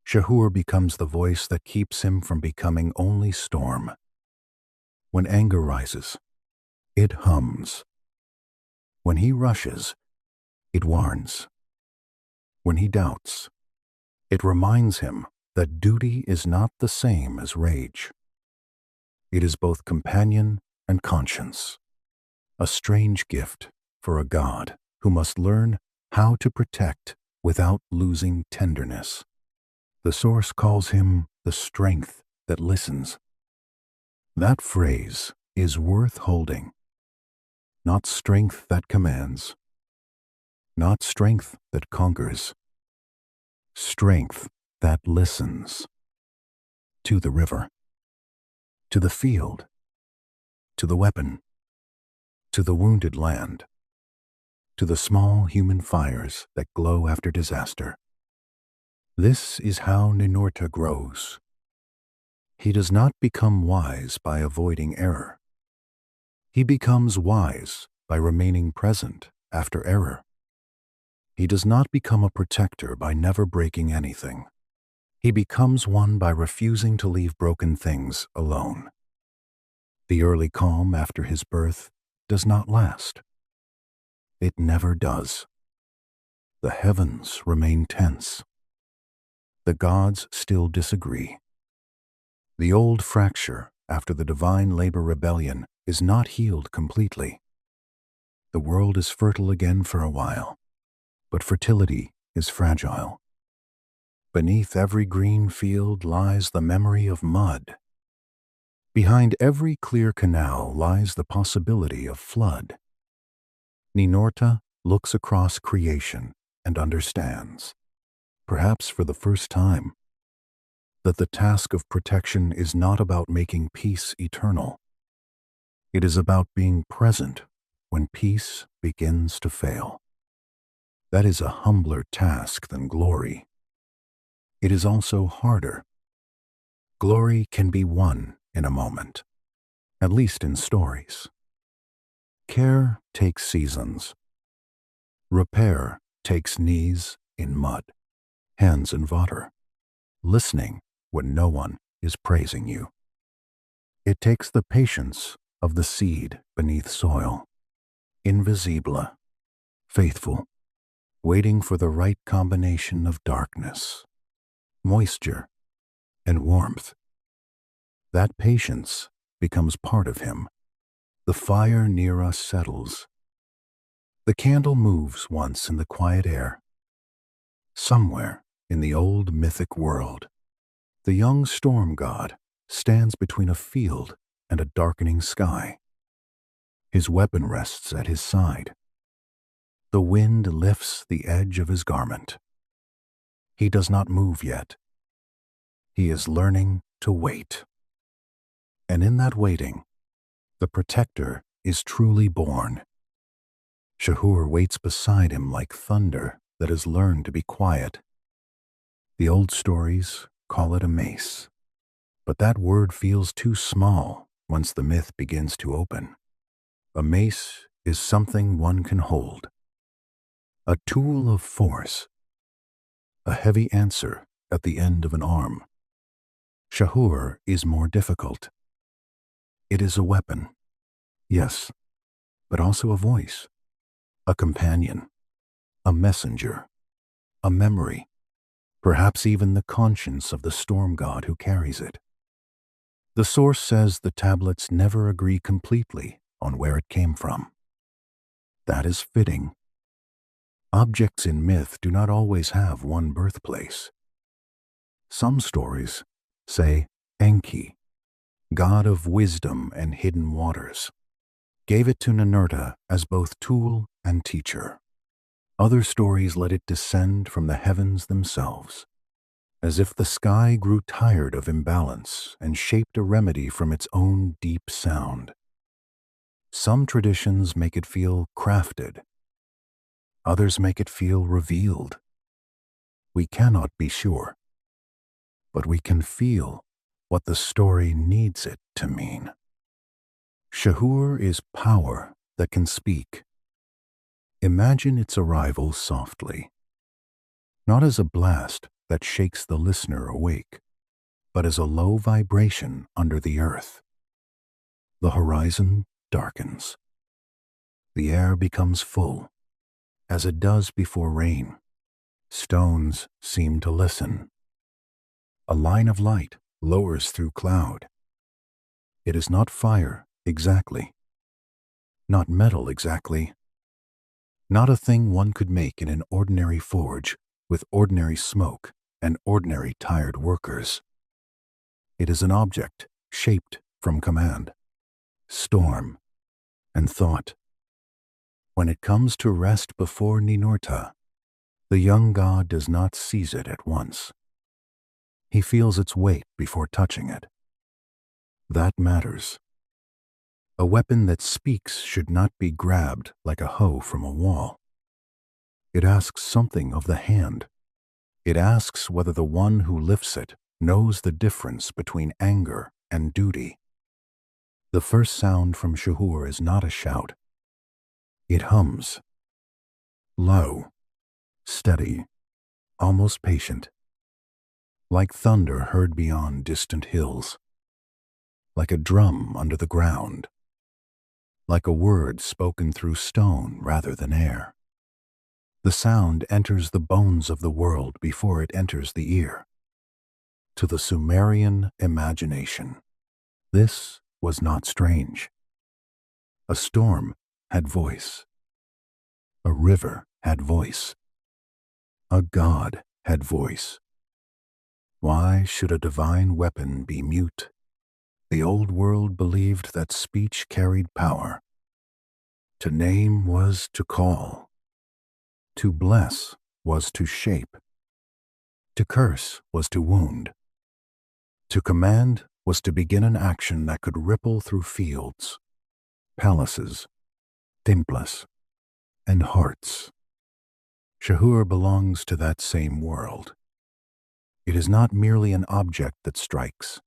Shahur becomes the voice that keeps him from becoming only storm. When anger rises, it hums. When he rushes, it warns. When he doubts, it reminds him that duty is not the same as rage. It is both companion and conscience, a strange gift for a god who must learn how to protect without losing tenderness. The source calls him the strength that listens. That phrase is worth holding. Not strength that commands, not strength that conquers, strength that listens. To the river, to the field, to the weapon, to the wounded land, to the small human fires that glow after disaster. This is how Ninurta grows. He does not become wise by avoiding error. He becomes wise by remaining present after error. He does not become a protector by never breaking anything. He becomes one by refusing to leave broken things alone. The early calm after his birth does not last. It never does. The heavens remain tense. The gods still disagree. The old fracture after the divine labor rebellion is not healed completely. The world is fertile again for a while, but fertility is fragile. Beneath every green field lies the memory of mud. Behind every clear canal lies the possibility of flood. Ninurta looks across creation and understands, perhaps for the first time, that the task of protection is not about making peace eternal. It is about being present when peace begins to fail. That is a humbler task than glory. It is also harder. Glory can be won in a moment, at least in stories. Care takes seasons. Repair takes knees in mud, hands in water, listening when no one is praising you. It takes the patience of the seed beneath soil, invisible, faithful, waiting for the right combination of darkness, moisture, and warmth. That patience becomes part of him. The fire near us settles. The candle moves once in the quiet air. Somewhere in the old mythic world, the young storm god stands between a field and a darkening sky. His weapon rests at his side. The wind lifts the edge of his garment. He does not move yet. He is learning to wait. And in that waiting, the protector is truly born. Shahur waits beside him like thunder that has learned to be quiet. The old stories call it a mace, but that word feels too small once the myth begins to open. A mace is something one can hold, a tool of force, a heavy answer at the end of an arm. Shahur is more difficult. It is a weapon, yes, but also a voice, a companion, a messenger, a memory, perhaps even the conscience of the storm god who carries it. The source says the tablets never agree completely on where it came from. That is fitting. Objects in myth do not always have one birthplace. Some stories say Enki, god of wisdom and hidden waters, gave it to Ninurta as both tool and teacher. Other stories let it descend from the heavens themselves, as if the sky grew tired of imbalance and shaped a remedy from its own deep sound. Some traditions make it feel crafted. Others make it feel revealed. We cannot be sure, but we can feel what the story needs it to mean. Shahur is power that can speak. Imagine its arrival softly, not as a blast that shakes the listener awake, but as a low vibration under the earth. The horizon darkens. The air becomes full, as it does before rain. Stones seem to listen. A line of light lowers through cloud. It is not fire exactly, not metal exactly, not a thing one could make in an ordinary forge with ordinary smoke and ordinary tired workers. It is an object shaped from command, storm, and thought. When it comes to rest before Ninurta, the young god does not seize it at once. He feels its weight before touching it. That matters. A weapon that speaks should not be grabbed like a hoe from a wall. It asks something of the hand. It asks whether the one who lifts it knows the difference between anger and duty. The first sound from Shahur is not a shout. It hums. Low, steady, almost patient. Like thunder heard beyond distant hills. Like a drum under the ground. Like a word spoken through stone rather than air. The sound enters the bones of the world before it enters the ear. To the Sumerian imagination, this was not strange. A storm had voice. A river had voice. A god had voice. Why should a divine weapon be mute? The old world believed that speech carried power. To name was to call. To bless was to shape. To curse was to wound. To command was to begin an action that could ripple through fields, palaces, temples, and hearts. Shahur belongs to that same world. It is not merely an object that strikes.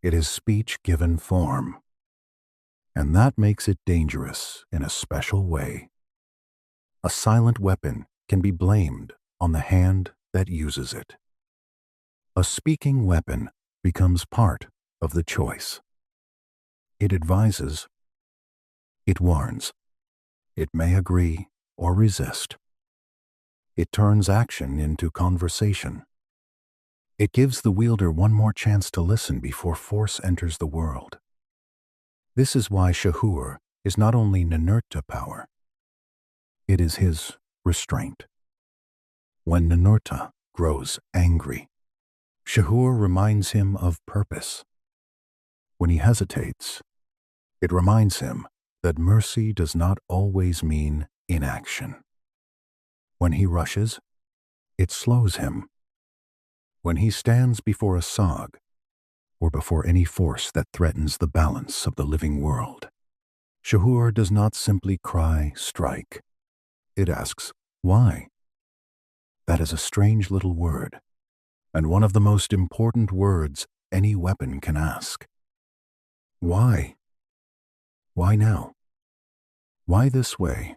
It is speech given form. And that makes it dangerous in a special way. A silent weapon can be blamed on the hand that uses it. A speaking weapon becomes part of the choice. It advises. It warns. It may agree or resist. It turns action into conversation. It gives the wielder one more chance to listen before force enters the world. This is why Shahur is not only Ninurta power, it is his restraint. When Ninurta grows angry, Shahur reminds him of purpose. When he hesitates, it reminds him that mercy does not always mean inaction. When he rushes, it slows him. When he stands before Asag, or before any force that threatens the balance of the living world, Shahur does not simply cry, strike. It asks, why? That is a strange little word, and one of the most important words any weapon can ask. Why? Why now? Why this way?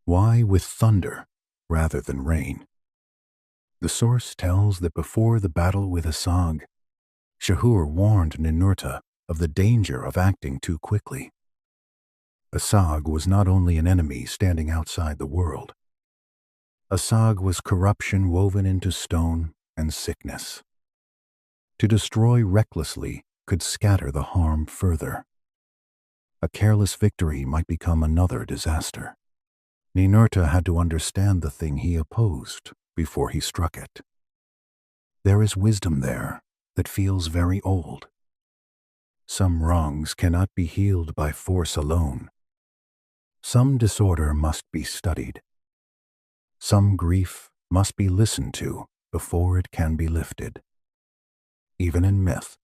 Why with thunder rather than rain? The source tells that before the battle with Asag, Shahur warned Ninurta of the danger of acting too quickly. Asag was not only an enemy standing outside the world. Asag was corruption woven into stone and sickness. To destroy recklessly could scatter the harm further. A careless victory might become another disaster. Ninurta had to understand the thing he opposed before he struck it. There is wisdom there that feels very old. Some wrongs cannot be healed by force alone. Some disorder must be studied. Some grief must be listened to before it can be lifted. Even in myth,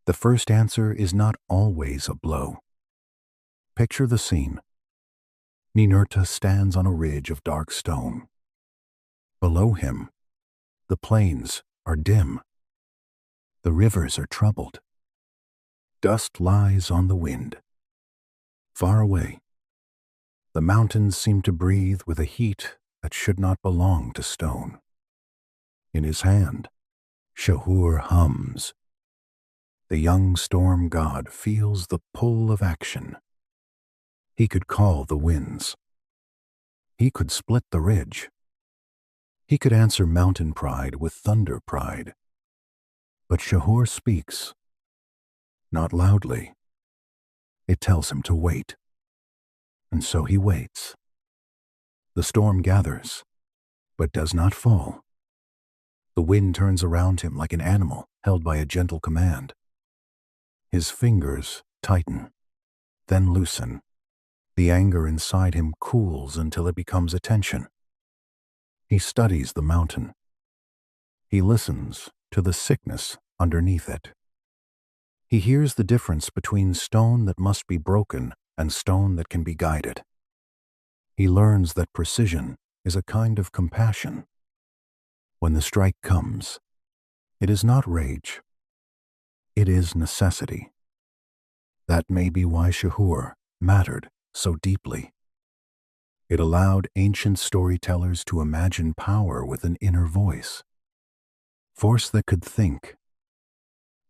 the first answer is not always a blow. Picture the scene. Ninurta stands on a ridge of dark stone. Below him, the plains are dim. The rivers are troubled. Dust lies on the wind. Far away, the mountains seem to breathe with a heat that should not belong to stone. In his hand, Shahur hums. The young storm god feels the pull of action. He could call the winds. He could split the ridge. He could answer mountain pride with thunder pride. But Shahur speaks, not loudly. It tells him to wait. And so he waits. The storm gathers, but does not fall. The wind turns around him like an animal held by a gentle command. His fingers tighten, then loosen. The anger inside him cools until it becomes a tension. He studies the mountain. He listens to the sickness underneath it. He hears the difference between stone that must be broken and stone that can be guided. He learns that precision is a kind of compassion. When the strike comes, it is not rage. It is necessity. That may be why Shahur mattered so deeply. It allowed ancient storytellers to imagine power with an inner voice, force that could think,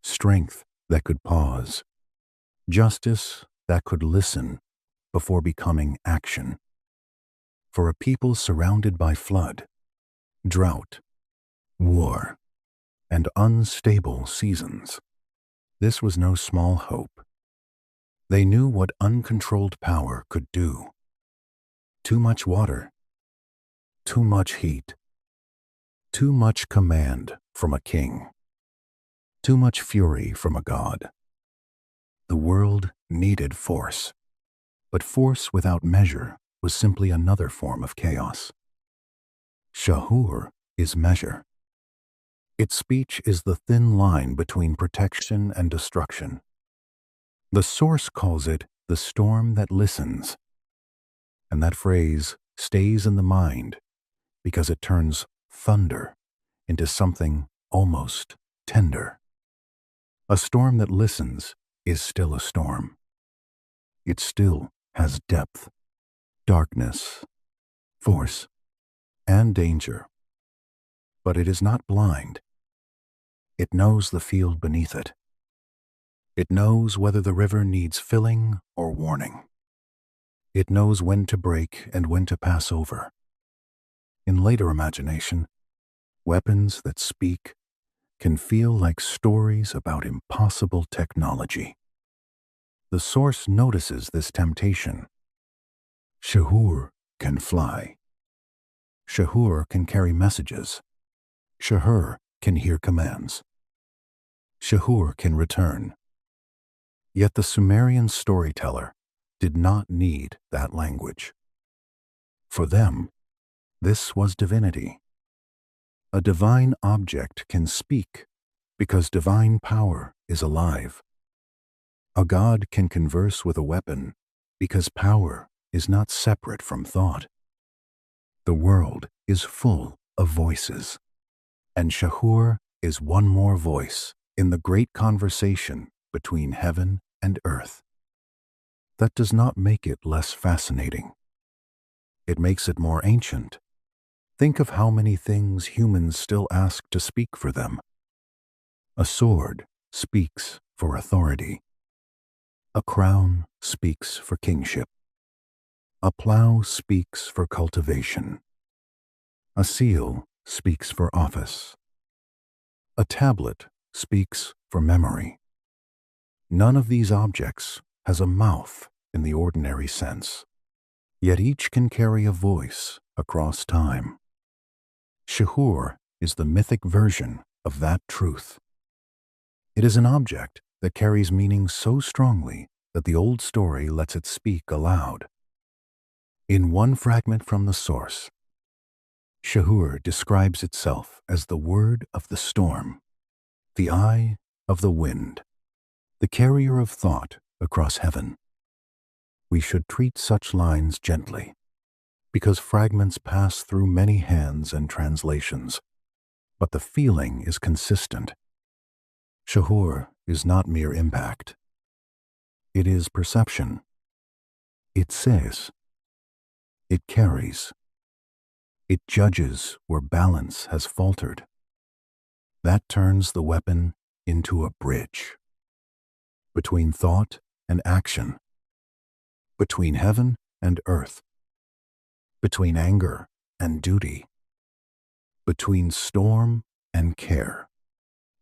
strength that could pause, justice that could listen before becoming action. For a people surrounded by flood, drought, war, and unstable seasons, this was no small hope. They knew what uncontrolled power could do. Too much water, too much heat, too much command from a king. Too much fury from a god. The world needed force, but force without measure was simply another form of chaos. Shahur is measure. Its speech is the thin line between protection and destruction. The source calls it the storm that listens, and that phrase stays in the mind because it turns thunder into something almost tender. A storm that listens is still a storm. It still has depth, darkness, force, and danger. But it is not blind. It knows the field beneath it. It knows whether the river needs filling or warning. It knows when to break and when to pass over. In later imagination, weapons that speak can feel like stories about impossible technology. The source notices this temptation. Shahur can fly. Shahur can carry messages. Shahur can hear commands. Shahur can return. Yet the Sumerian storyteller did not need that language. For them, this was divinity. A divine object can speak because divine power is alive. A god can converse with a weapon because power is not separate from thought. The world is full of voices, and Shahur is one more voice in the great conversation between heaven and earth. That does not make it less fascinating. It makes it more ancient. Think of how many things humans still ask to speak for them. A sword speaks for authority. A crown speaks for kingship. A plow speaks for cultivation. A seal speaks for office. A tablet speaks for memory. None of these objects has a mouth in the ordinary sense, yet each can carry a voice across time. Shahur is the mythic version of that truth. It is an object that carries meaning so strongly that the old story lets it speak aloud. In one fragment from the source, Shahur describes itself as the word of the storm, the eye of the wind, the carrier of thought across heaven. We should treat such lines gently, because fragments pass through many hands and translations, but the feeling is consistent. Shahur is not mere impact. It is perception. It says. It carries. It judges where balance has faltered. That turns the weapon into a bridge. Between thought and action. Between heaven and earth. Between anger and duty. Between storm and care.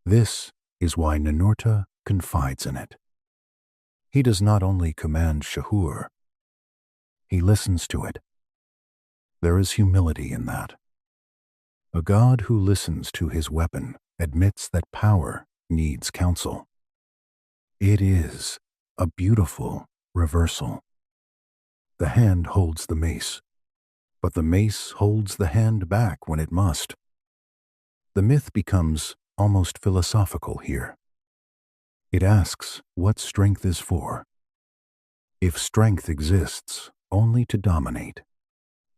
This is why Ninurta confides in it. He does not only command Shahur, he listens to it. There is humility in that. A god who listens to his weapon admits that power needs counsel. It is a beautiful reversal. The hand holds the mace, but the mace holds the hand back when it must. The myth becomes almost philosophical here. It asks what strength is for. If strength exists only to dominate,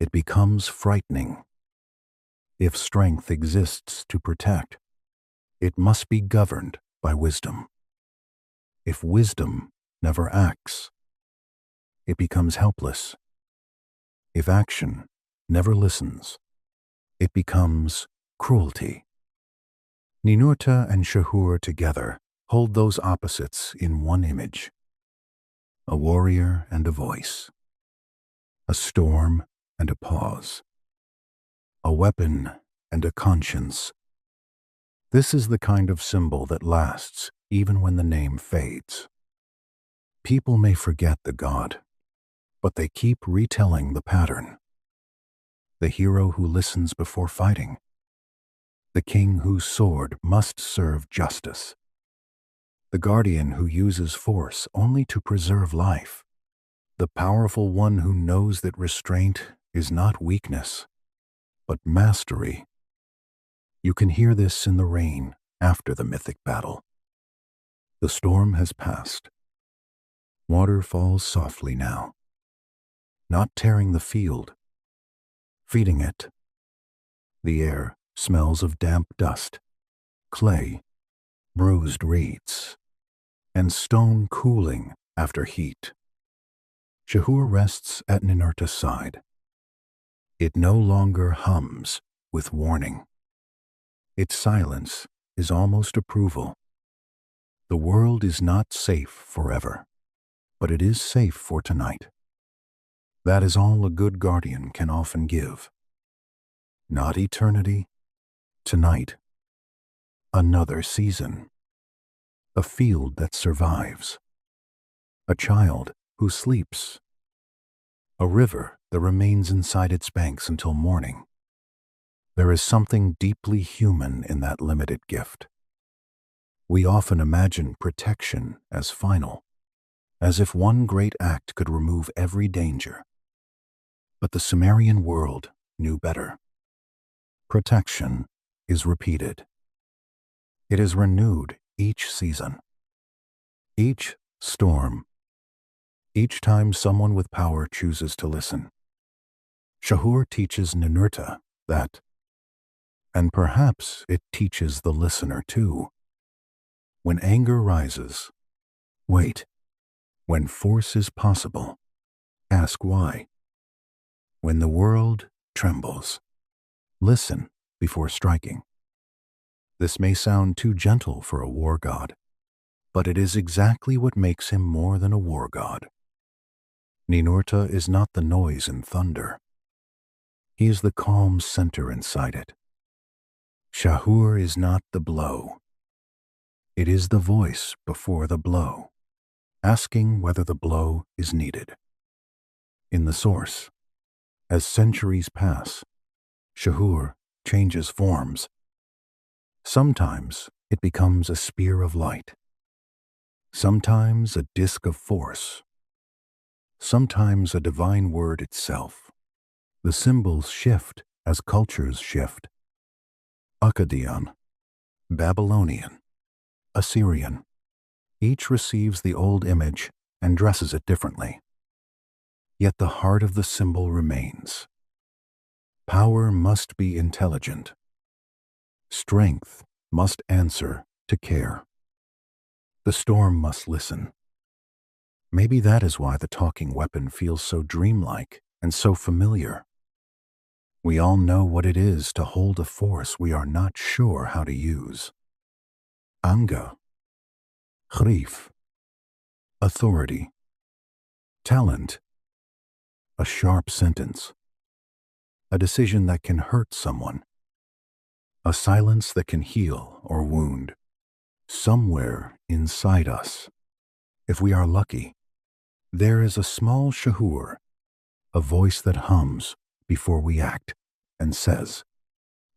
it becomes frightening. If strength exists to protect, it must be governed by wisdom. If wisdom never acts, it becomes helpless. If action never listens, it becomes cruelty. Ninurta and Shahur together hold those opposites in one image. A warrior and a voice. A storm and a pause. A weapon and a conscience. This is the kind of symbol that lasts even when the name fades. People may forget the god, but they keep retelling the pattern. The hero who listens before fighting. The king whose sword must serve justice. the guardian who uses force only to preserve life, the powerful one who knows that restraint is not weakness, but mastery. You can hear this in the rain after the mythic battle. The storm has passed. Water falls softly now, not tearing the field, feeding it. The air smells of damp dust, clay, bruised reeds, and stone cooling after heat. Shahur rests at Ninurta's side. It no longer hums with warning. Its silence is almost approval. The world is not safe forever, but it is safe for tonight. That is all a good guardian can often give. Not eternity, tonight. Another season. A field that survives. A child who sleeps. A river that remains inside its banks until morning. There is something deeply human in that limited gift. We often imagine protection as final, as if one great act could remove every danger. But the Sumerian world knew better. Protection is repeated. It is renewed each season, each storm, each time someone with power chooses to listen. Shahur teaches Ninurta that, and perhaps it teaches the listener too. When anger rises, wait. When force is possible, ask why. When the world trembles, listen before striking. This may sound too gentle for a war god, but it is exactly what makes him more than a war god. Ninurta is not the noise and thunder. He is the calm center inside it. Shahur is not the blow. It is the voice before the blow, asking whether the blow is needed. In the source, as centuries pass, Shahur changes forms. Sometimes it becomes a spear of light. Sometimes a disk of force. Sometimes a divine word itself. The symbols shift as cultures shift. Akkadian, Babylonian, Assyrian. Each receives the old image and dresses it differently. Yet the heart of the symbol remains. Power must be intelligent. Strength must answer to care. The storm must listen. Maybe that is why the talking weapon feels so dreamlike and so familiar. We all know what it is to hold a force we are not sure how to use. Anga, Khrif, authority, talent, a sharp sentence, a decision that can hurt someone, a silence that can heal or wound. Somewhere inside us, if we are lucky, there is a small Shahur, a voice that hums before we act and says,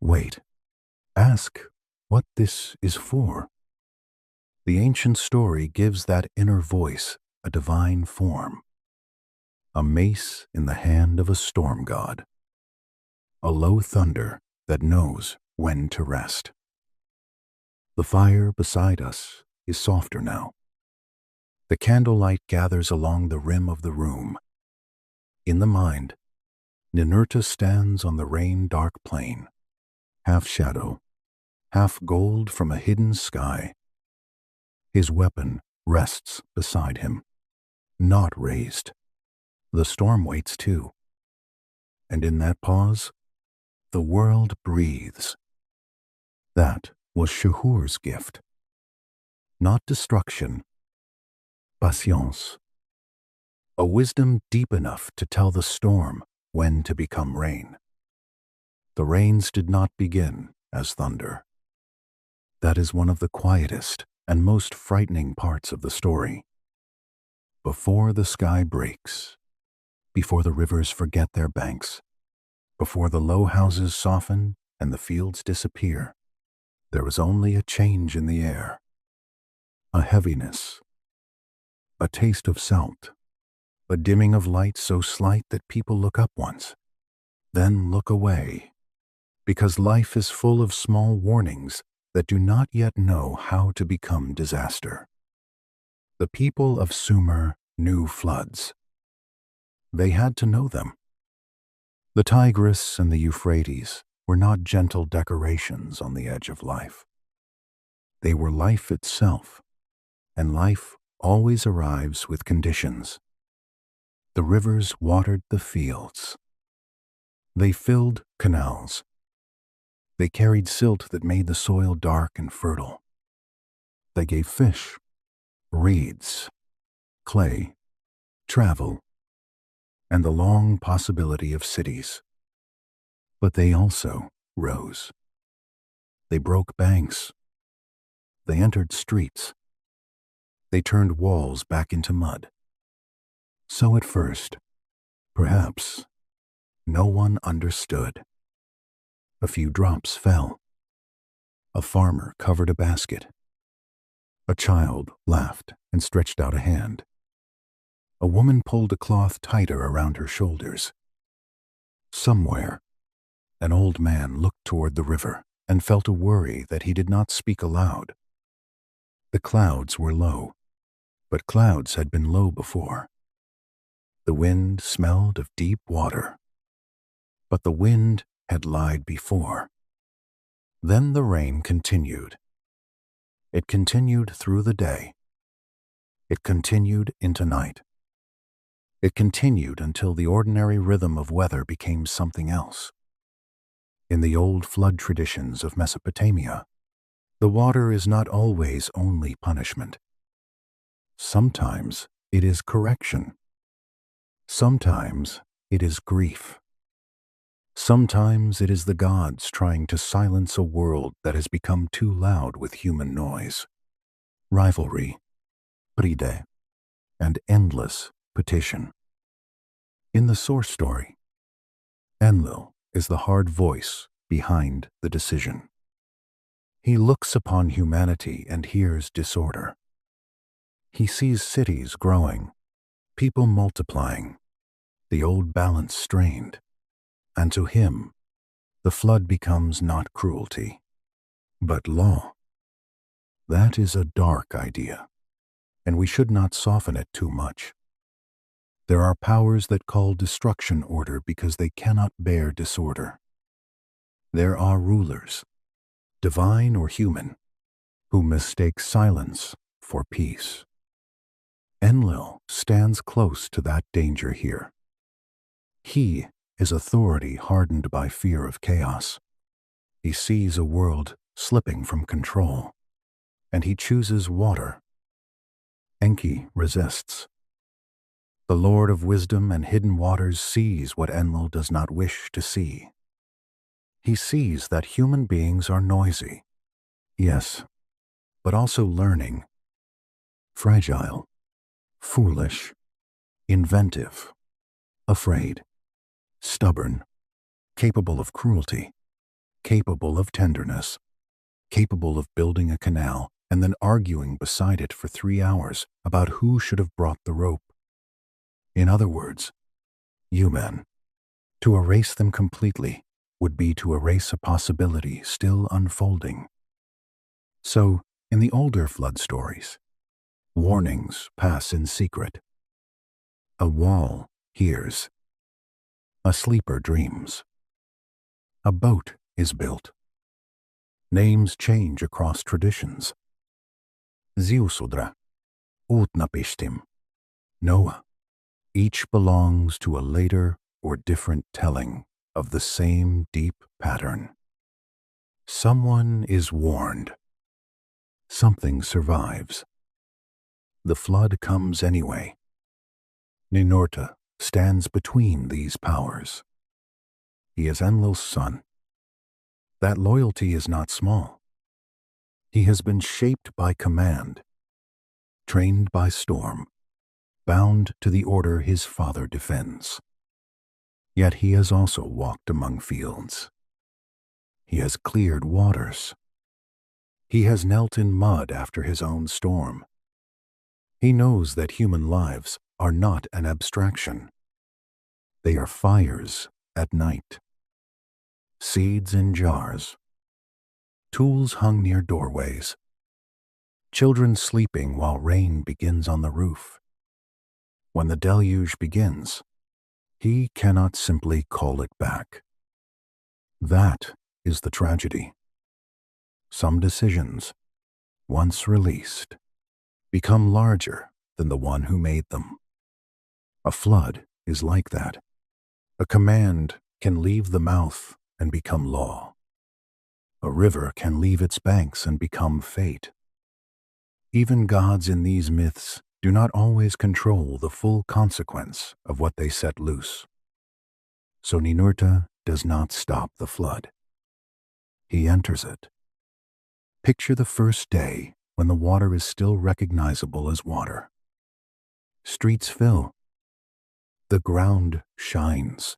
wait, ask what this is for. The ancient story gives that inner voice a divine form. A mace in the hand of a storm god. A low thunder that knows when to rest. The fire beside us is softer now. The candlelight gathers along the rim of the room. In the mind, Ninurta stands on the rain-dark plain, half shadow, half gold from a hidden sky. His weapon rests beside him, not raised. The storm waits too. And in that pause, the world breathes. That was Shahur's gift. Not destruction, patience. A wisdom deep enough to tell the storm when to become rain. The rains did not begin as thunder. That is one of the quietest and most frightening parts of the story. Before the sky breaks, before the rivers forget their banks, before the low houses soften and the fields disappear, there is only a change in the air. a heaviness, a taste of salt, a dimming of light so slight that people look up once, then look away, because life is full of small warnings that do not yet know how to become disaster. The people of Sumer knew floods. They had to know them. The Tigris and the Euphrates were not gentle decorations on the edge of life. They were life itself, and life always arrives with conditions. The rivers watered the fields. They filled canals. They carried silt that made the soil dark and fertile. They gave fish, reeds, clay, travel, and the long possibility of cities. But they also rose. They broke banks. They entered streets. They turned walls back into mud. So at first, perhaps, no one understood. A few drops fell. A farmer covered a basket. A child laughed and stretched out a hand. A woman pulled a cloth tighter around her shoulders. Somewhere, an old man looked toward the river and felt a worry that he did not speak aloud. The clouds were low, but clouds had been low before. The wind smelled of deep water, but the wind had lied before. Then the rain continued. It continued through the day. It continued into night. It continued until the ordinary rhythm of weather became something else. In the old flood traditions of Mesopotamia, the water is not always only punishment. Sometimes it is correction. Sometimes it is grief. Sometimes it is the gods trying to silence a world that has become too loud with human noise. Rivalry, pride, and endless petition. In the source story, Enlil is the hard voice behind the decision. He looks upon humanity and hears disorder. He sees cities growing, people multiplying, the old balance strained, and to him, the flood becomes not cruelty, but law. That is a dark idea, and we should not soften it too much. There are powers that call destruction order because they cannot bear disorder. There are rulers, divine or human, who mistake silence for peace. Enlil stands close to that danger here. He is authority hardened by fear of chaos. He sees a world slipping from control, and he chooses water. Enki resists. The Lord of Wisdom and Hidden Waters sees what Enlil does not wish to see. He sees that human beings are noisy, yes, but also learning, fragile, foolish, inventive, afraid, stubborn, capable of cruelty, capable of tenderness, capable of building a canal and then arguing beside it for 3 hours about who should have brought the rope. In other words, you men, to erase them completely would be to erase a possibility still unfolding. So, in the older flood stories, warnings pass in secret. A wall hears. A sleeper dreams. A boat is built. Names change across traditions. Ziusudra, Utnapishtim, Noah. Each belongs to a later or different telling of the same deep pattern. Someone is warned. Something survives. The flood comes anyway. Ninurta stands between these powers. He is Enlil's son. That loyalty is not small. He has been shaped by command, trained by storm, bound to the order his father defends. Yet he has also walked among fields. He has cleared waters. He has knelt in mud after his own storm. He knows that human lives are not an abstraction. They are fires at night, seeds in jars, tools hung near doorways, children sleeping while rain begins on the roof. When the deluge begins, he cannot simply call it back. That is the tragedy. Some decisions, once released, become larger than the one who made them. A flood is like that. A command can leave the mouth and become law. A river can leave its banks and become fate. Even gods in these myths do not always control the full consequence of what they set loose. So Ninurta does not stop the flood. He enters it. Picture the first day when the water is still recognizable as water. Streets fill. The ground shines.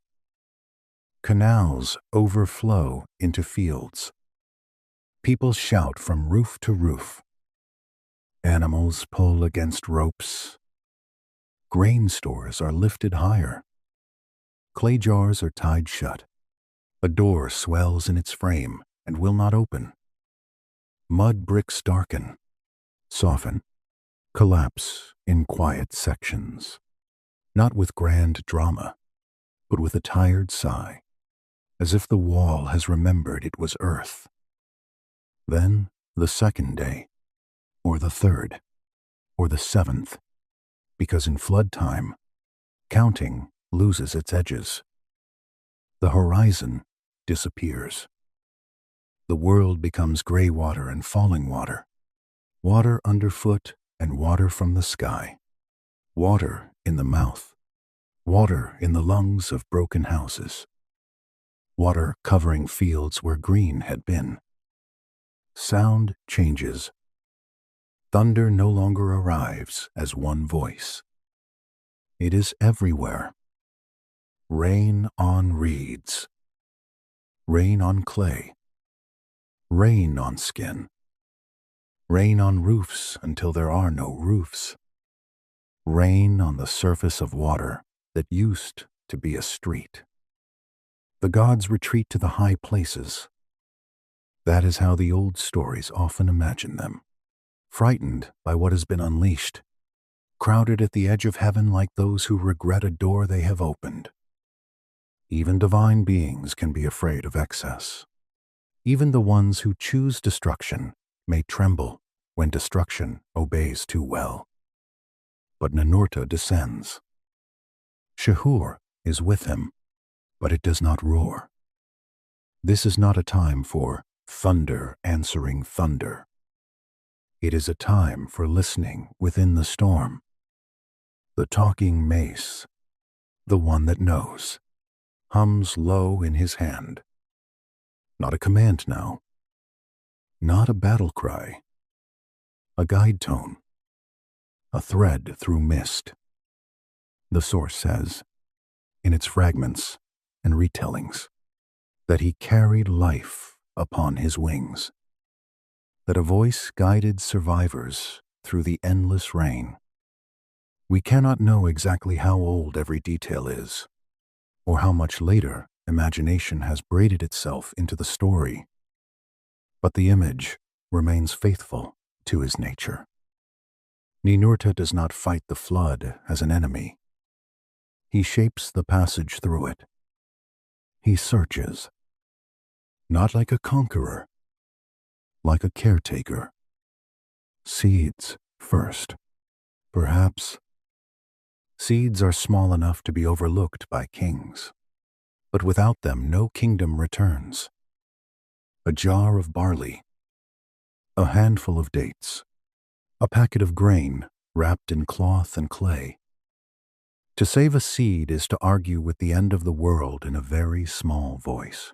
Canals overflow into fields. People shout from roof to roof. Animals pull against ropes. Grain stores are lifted higher. Clay jars are tied shut. A door swells in its frame and will not open. Mud bricks darken, soften, collapse in quiet sections, not with grand drama, but with a tired sigh, as if the wall has remembered it was earth. Then the second day, or the third, or the seventh, because in flood time, counting loses its edges. The horizon disappears. The world becomes gray water and falling water, water underfoot and water from the sky, water in the mouth, water in the lungs of broken houses, water covering fields where green had been. Sound changes. Thunder no longer arrives as one voice. It is everywhere. Rain on reeds, rain on clay, rain on skin, rain on roofs until there are no roofs, rain on the surface of water that used to be a street. The gods retreat to the high places. That is how the old stories often imagine them, frightened by what has been unleashed, crowded at the edge of heaven like those who regret a door they have opened. Even divine beings can be afraid of excess. Even the ones who choose destruction may tremble when destruction obeys too well. But Ninurta descends. Shahur is with him, but it does not roar. This is not a time for thunder answering thunder. It is a time for listening within the storm. The talking mace, the one that knows, hums low in his hand. Not a command now. Not a battle cry. A guide tone. A thread through mist. The source says, in its fragments and retellings, that he carried life upon his wings. That a voice guided survivors through the endless rain. We cannot know exactly how old every detail is, or how much later imagination has braided itself into the story. But the image remains faithful to his nature. Ninurta does not fight the flood as an enemy. He shapes the passage through it. He searches, not like a conqueror, like a caretaker. Seeds first, perhaps. Seeds are small enough to be overlooked by kings, but without them no kingdom returns. A jar of barley, a handful of dates, a packet of grain wrapped in cloth and clay. To save a seed is to argue with the end of the world in a very small voice.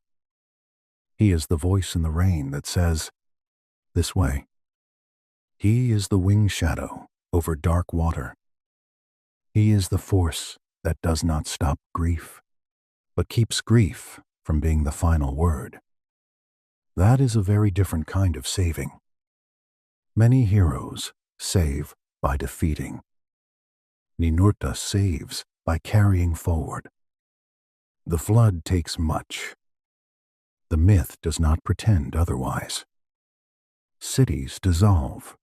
He is the voice in the rain that says, "This way." He is the wing shadow over dark water. He is the force that does not stop grief, but keeps grief from being the final word. That is a very different kind of saving. Many heroes save by defeating. Ninurta saves by carrying forward. The flood takes much. The myth does not pretend otherwise. Cities dissolve.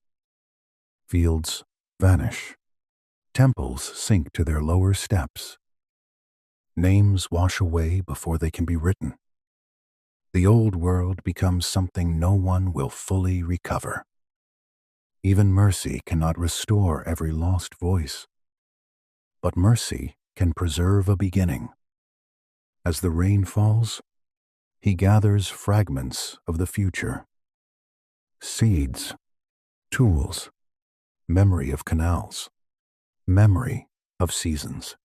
Fields vanish. Temples sink to their lower steps. Names wash away before they can be written. The old world becomes something no one will fully recover. Even mercy cannot restore every lost voice. But mercy can preserve a beginning. As the rain falls, he gathers fragments of the future. Seeds, tools, memory of canals, memory of seasons.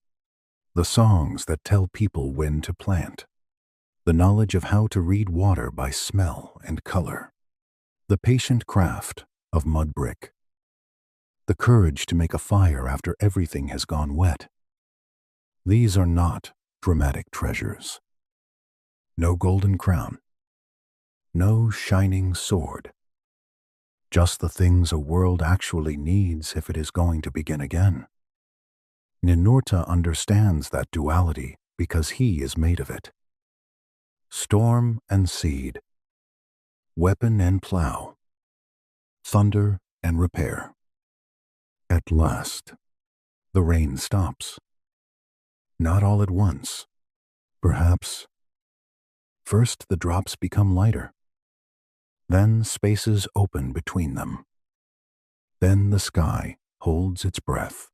The songs that tell people when to plant. The knowledge of how to read water by smell and color. The patient craft of mud brick. The courage to make a fire after everything has gone wet. These are not dramatic treasures. No golden crown. No shining sword. Just the things a world actually needs if it is going to begin again. Ninurta understands that duality because he is made of it. Storm and seed. Weapon and plow. Thunder and repair. At last, the rain stops. Not all at once. Perhaps. First the drops become lighter. Then spaces open between them. Then the sky holds its breath.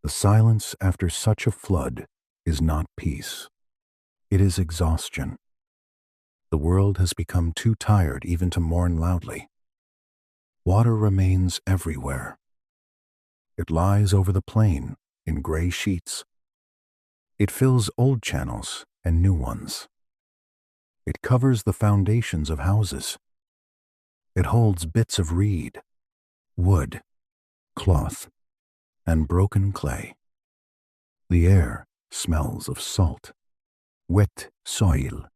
The silence after such a flood is not peace. It is exhaustion. The world has become too tired even to mourn loudly. Water remains everywhere. It lies over the plain in gray sheets. It fills old channels and new ones. It covers the foundations of houses. It holds bits of reed, wood, cloth, and broken clay. The air smells of salt, wet soil,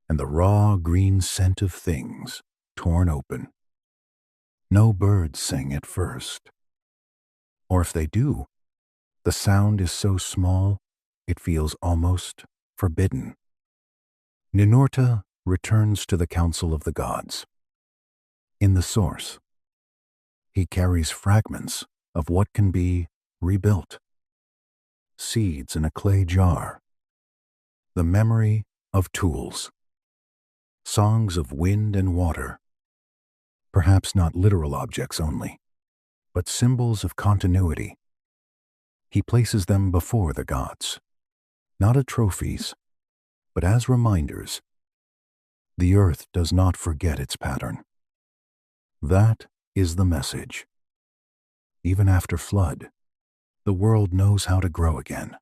and the raw green scent of things torn open. No birds sing at first. Or if they do, the sound is so small it feels almost forbidden. Ninurta returns to the council of the gods. In the source, he carries fragments of what can be rebuilt. Seeds in a clay jar. The memory of tools. Songs of wind and water. Perhaps not literal objects only, but symbols of continuity. He places them before the gods, not as trophies, but as reminders. The earth does not forget its pattern. That is the message. Even after flood, the world knows how to grow again.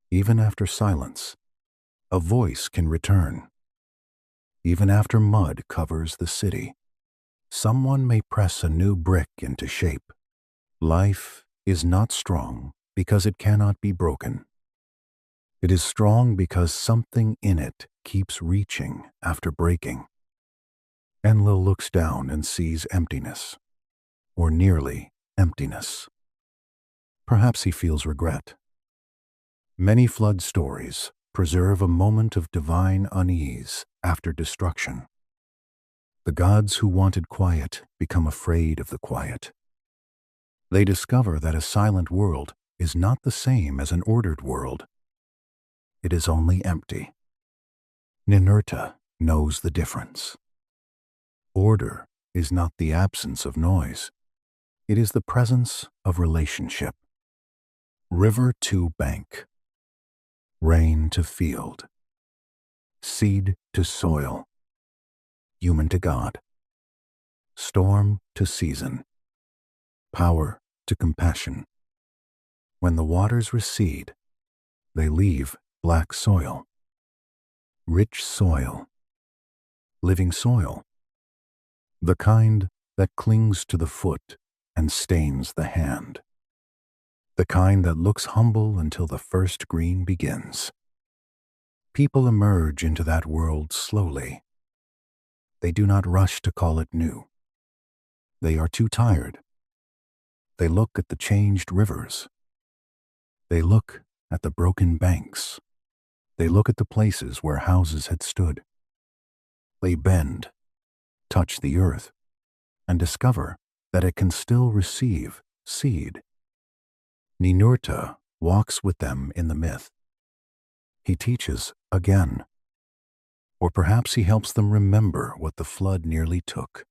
Even after silence, a voice can return. Even after mud covers the city, someone may press a new brick into shape. Life is not strong because it cannot be broken. It is strong because something in it keeps reaching after breaking. Enlil looks down and sees emptiness, or nearly emptiness. Perhaps he feels regret. Many flood stories preserve a moment of divine unease after destruction. The gods who wanted quiet become afraid of the quiet. They discover that a silent world is not the same as an ordered world. It is only empty. Ninurta knows the difference. Order is not the absence of noise. It is the presence of relationship. River to bank. Rain to field. Seed to soil. Human to God. Storm to season. Power to compassion. When the waters recede, they leave black soil. Rich soil. Living soil. The kind that clings to the foot and stains the hand. The kind that looks humble until the first green begins. People emerge into that world slowly. They do not rush to call it new. They are too tired. They look at the changed rivers. They look at the broken banks. They look at the places where houses had stood. They bend, touch the earth, and discover that it can still receive seed. Ninurta walks with them in the myth. He teaches again. Or perhaps he helps them remember what the flood nearly took.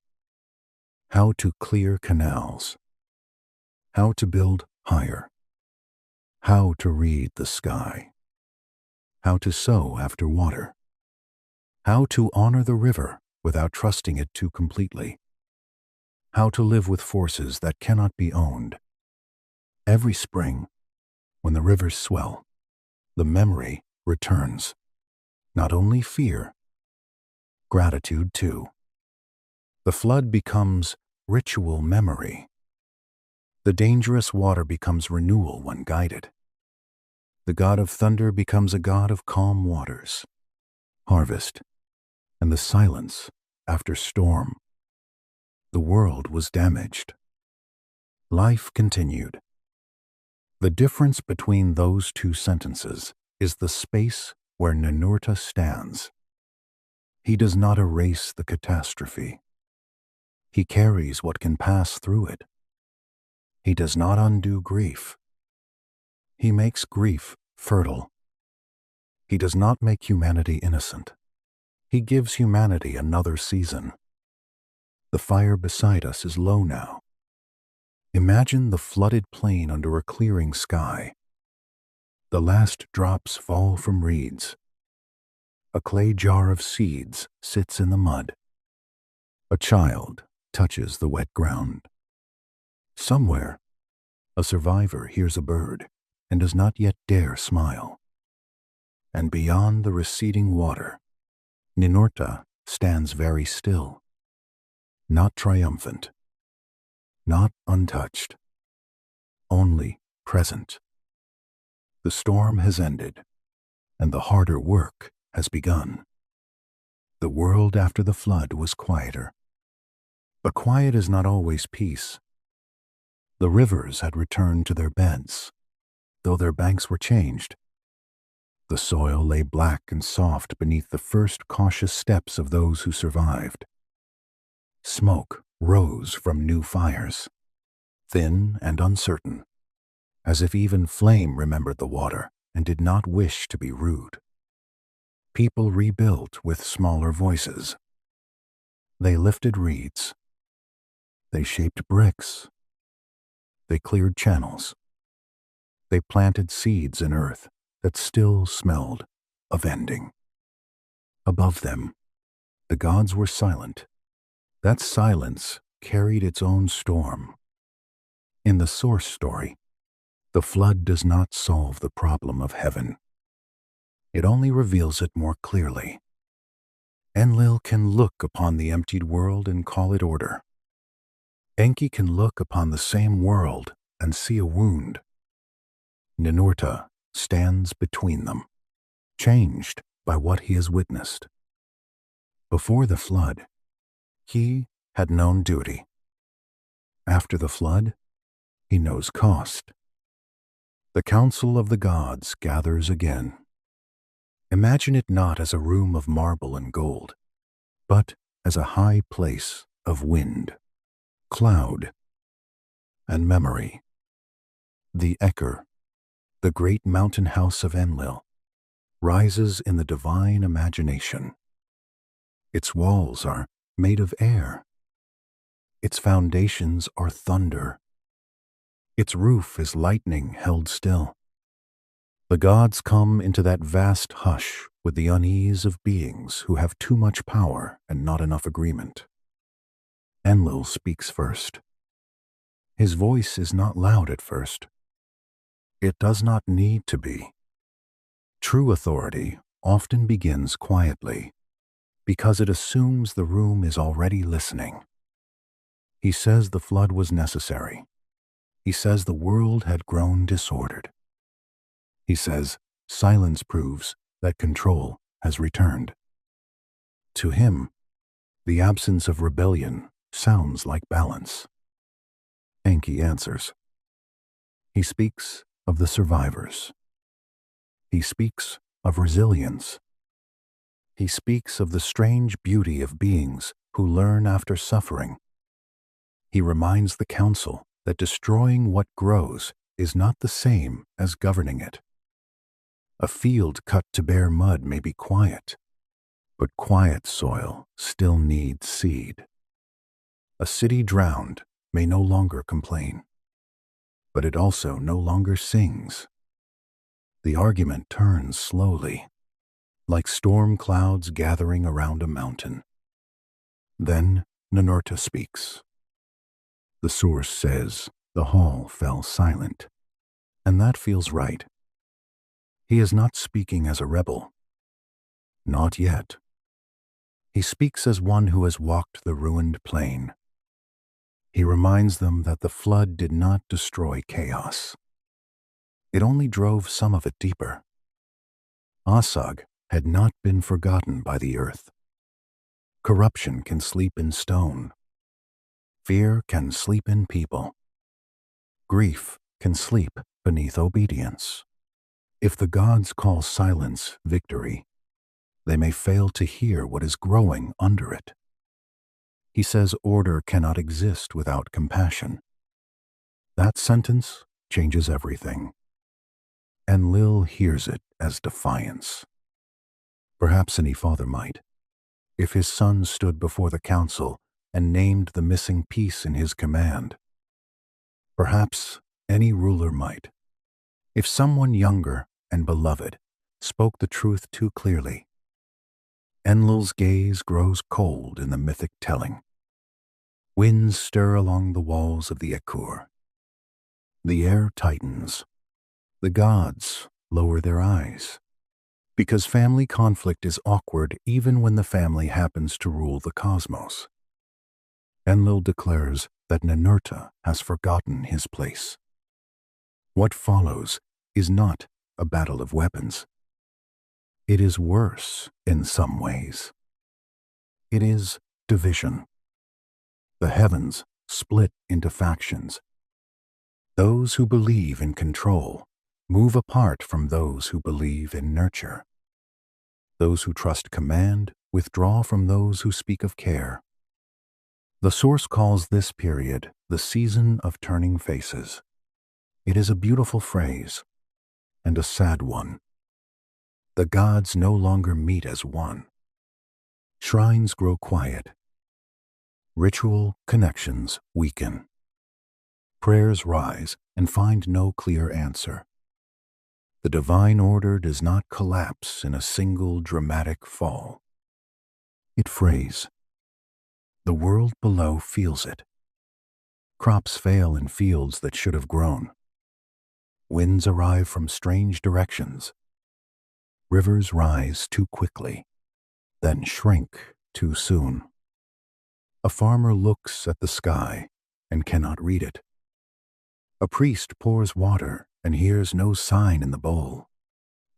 How to clear canals. How to build higher. How to read the sky. How to sow after water. How to honor the river without trusting it too completely. How to live with forces that cannot be owned. Every spring, when the rivers swell, the memory returns. Not only fear, gratitude too. The flood becomes ritual memory. The dangerous water becomes renewal when guided. The god of thunder becomes a god of calm waters, harvest, and the silence after storm. The world was damaged. Life continued. The difference between those two sentences is the space where Ninurta stands. He does not erase the catastrophe. He carries what can pass through it. He does not undo grief. He makes grief fertile. He does not make humanity innocent. He gives humanity another season. The fire beside us is low now. Imagine the flooded plain under a clearing sky. The last drops fall from reeds. A clay jar of seeds sits in the mud. A child touches the wet ground. Somewhere, a survivor hears a bird and does not yet dare smile. And beyond the receding water, Ninurta stands very still, not triumphant, not untouched, only present. The storm has ended, and the harder work has begun. The world after the flood was quieter. But quiet is not always peace. The rivers had returned to their beds, though their banks were changed. The soil lay black and soft beneath the first cautious steps of those who survived. Smoke rose from new fires, thin and uncertain, as if even flame remembered the water and did not wish to be rude. People rebuilt with smaller voices. They lifted reeds. They shaped bricks. They cleared channels. They planted seeds in earth that still smelled of ending. Above them, the gods were silent. That silence carried its own storm. In the source story, the flood does not solve the problem of heaven. It only reveals it more clearly. Enlil can look upon the emptied world and call it order. Enki can look upon the same world and see a wound. Ninurta stands between them, changed by what he has witnessed. Before the flood, he had known duty. After the flood, he knows cost. The council of the gods gathers again. Imagine it not as a room of marble and gold, but as a high place of wind, cloud, and memory. The Eker, the great mountain house of Enlil, rises in the divine imagination. Its walls are made of air. Its foundations are thunder. Its roof is lightning held still. The gods come into that vast hush with the unease of beings who have too much power and not enough agreement. Enlil speaks first. His voice is not loud at first. It does not need to be. True authority often begins quietly because it assumes the room is already listening. He says the flood was necessary. He says the world had grown disordered. He says silence proves that control has returned. To him, the absence of rebellion sounds like balance. Enki answers. He speaks of the survivors. He speaks of resilience. He speaks of the strange beauty of beings who learn after suffering. He reminds the council that destroying what grows is not the same as governing it. A field cut to bare mud may be quiet, but quiet soil still needs seed. A city drowned may no longer complain, but it also no longer sings. The argument turns slowly, like storm clouds gathering around a mountain. Then Ninurta speaks. The source says the hall fell silent, and that feels right. He is not speaking as a rebel. Not yet. He speaks as one who has walked the ruined plain. He reminds them that the flood did not destroy chaos. It only drove some of it deeper. Asag had not been forgotten by the earth. Corruption can sleep in stone. Fear can sleep in people. Grief can sleep beneath obedience. If the gods call silence victory, they may fail to hear what is growing under it. He says order cannot exist without compassion. That sentence changes everything. Enlil hears it as defiance. Perhaps any father might, if his son stood before the council and named the missing piece in his command. Perhaps any ruler might, if someone younger and beloved spoke the truth too clearly. Enlil's gaze grows cold in the mythic telling. Winds stir along the walls of the Ekur. The air tightens. The gods lower their eyes, because family conflict is awkward even when the family happens to rule the cosmos. Enlil declares that Ninurta has forgotten his place. What follows is not a battle of weapons. It is worse in some ways. It is division. The heavens split into factions. Those who believe in control move apart from those who believe in nurture. Those who trust command withdraw from those who speak of care. The source calls this period the season of turning faces. It is a beautiful phrase, and a sad one. The gods no longer meet as one. Shrines grow quiet. Ritual connections weaken. Prayers rise and find no clear answer. The divine order does not collapse in a single dramatic fall. It frays. The world below feels it. Crops fail in fields that should have grown. Winds arrive from strange directions. Rivers rise too quickly, then shrink too soon. A farmer looks at the sky and cannot read it. A priest pours water and hears no sign in the bowl.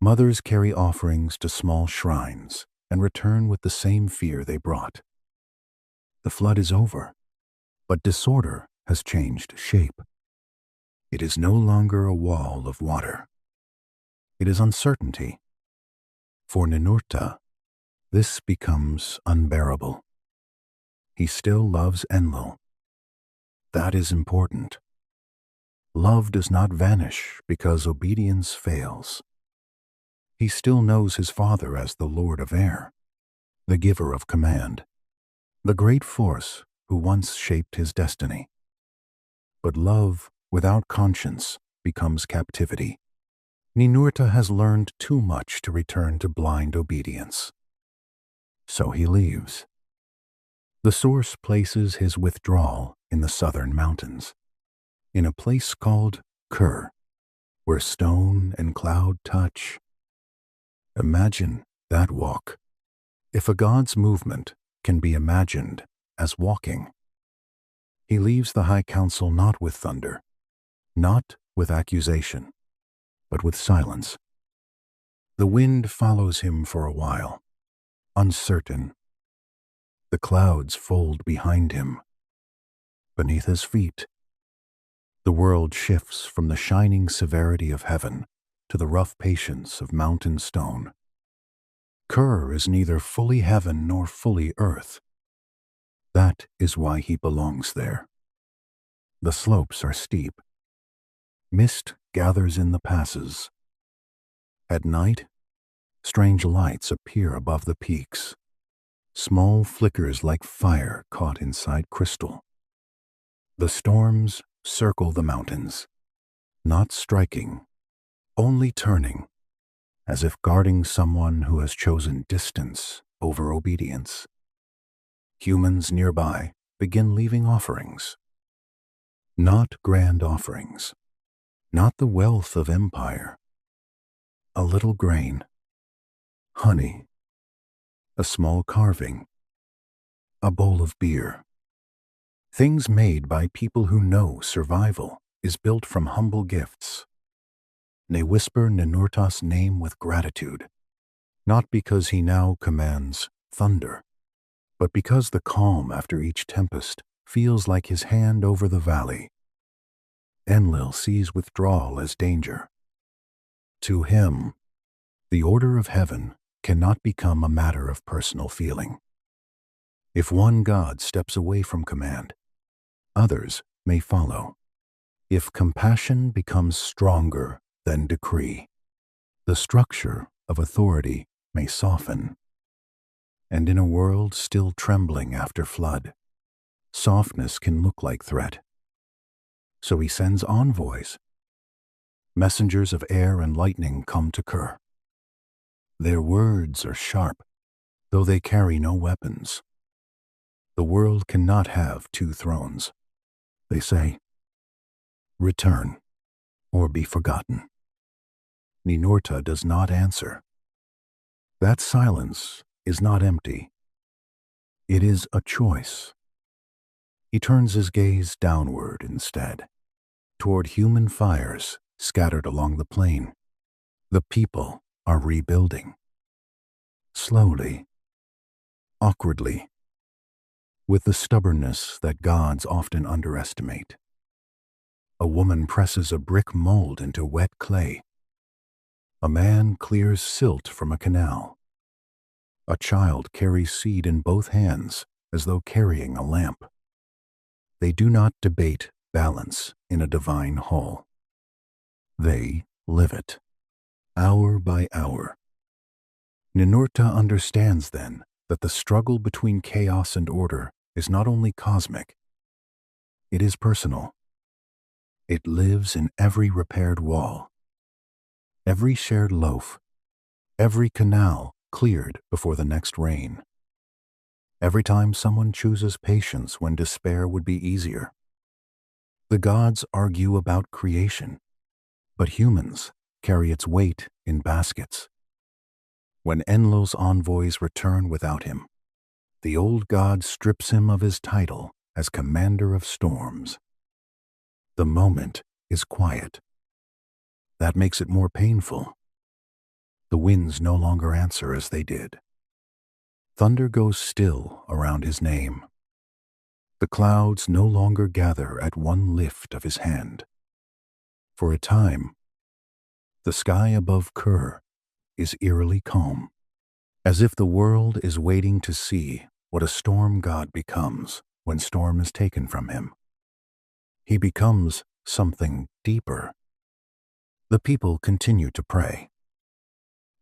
Mothers carry offerings to small shrines and return with the same fear they brought. The flood is over, but disorder has changed shape. It is no longer a wall of water. It is uncertainty. For Ninurta, this becomes unbearable. He still loves Enlil. That is important. Love does not vanish because obedience fails. He still knows his father as the Lord of Air, the giver of command, the great force who once shaped his destiny. But love without conscience becomes captivity. Ninurta has learned too much to return to blind obedience. So he leaves. The source places his withdrawal in the southern mountains, in a place called Kur, where stone and cloud touch. Imagine that walk. If a god's movement can be imagined as walking. He leaves the high council not with thunder, not with accusation, but with silence. The wind follows him for a while, uncertain. The clouds fold behind him, beneath his feet. The world shifts from the shining severity of heaven to the rough patience of mountain stone. Kur is neither fully heaven nor fully earth. That is why he belongs there. The slopes are steep. Mist gathers in the passes. At night, strange lights appear above the peaks, small flickers like fire caught inside crystal. The storms circle the mountains, not striking, only turning, as if guarding someone who has chosen distance over obedience. Humans nearby begin leaving offerings. Not grand offerings, not the wealth of empire. A little grain, honey, a small carving, a bowl of beer. Things made by people who know survival is built from humble gifts. They whisper Ninurta's name with gratitude, not because he now commands thunder, but because the calm after each tempest feels like his hand over the valley. Enlil sees withdrawal as danger. To him, the order of heaven cannot become a matter of personal feeling. If one god steps away from command, others may follow. If compassion becomes stronger than decree, the structure of authority may soften. And in a world still trembling after flood, softness can look like threat. So he sends envoys. Messengers of air and lightning come to Kur. Their words are sharp, though they carry no weapons. The world cannot have two thrones. They say, return or be forgotten. Ninurta does not answer. That silence is not empty. It is a choice. He turns his gaze downward instead, toward human fires scattered along the plain. The people are rebuilding. Slowly, awkwardly, with the stubbornness that gods often underestimate. A woman presses a brick mold into wet clay. A man clears silt from a canal. A child carries seed in both hands as though carrying a lamp. They do not debate balance in a divine hall. They live it, hour by hour. Ninurta understands then that the struggle between chaos and order is not only cosmic, it is personal. It lives in every repaired wall, every shared loaf, every canal cleared before the next rain. Every time someone chooses patience when despair would be easier. The gods argue about creation, but humans carry its weight in baskets. When Enlil's envoys return without him, the old god strips him of his title as commander of storms. The moment is quiet. That makes it more painful. The winds no longer answer as they did. Thunder goes still around his name. The clouds no longer gather at one lift of his hand. For a time, the sky above Kur is eerily calm, as if the world is waiting to see what a storm god becomes when storm is taken from him. He becomes something deeper. The people continue to pray.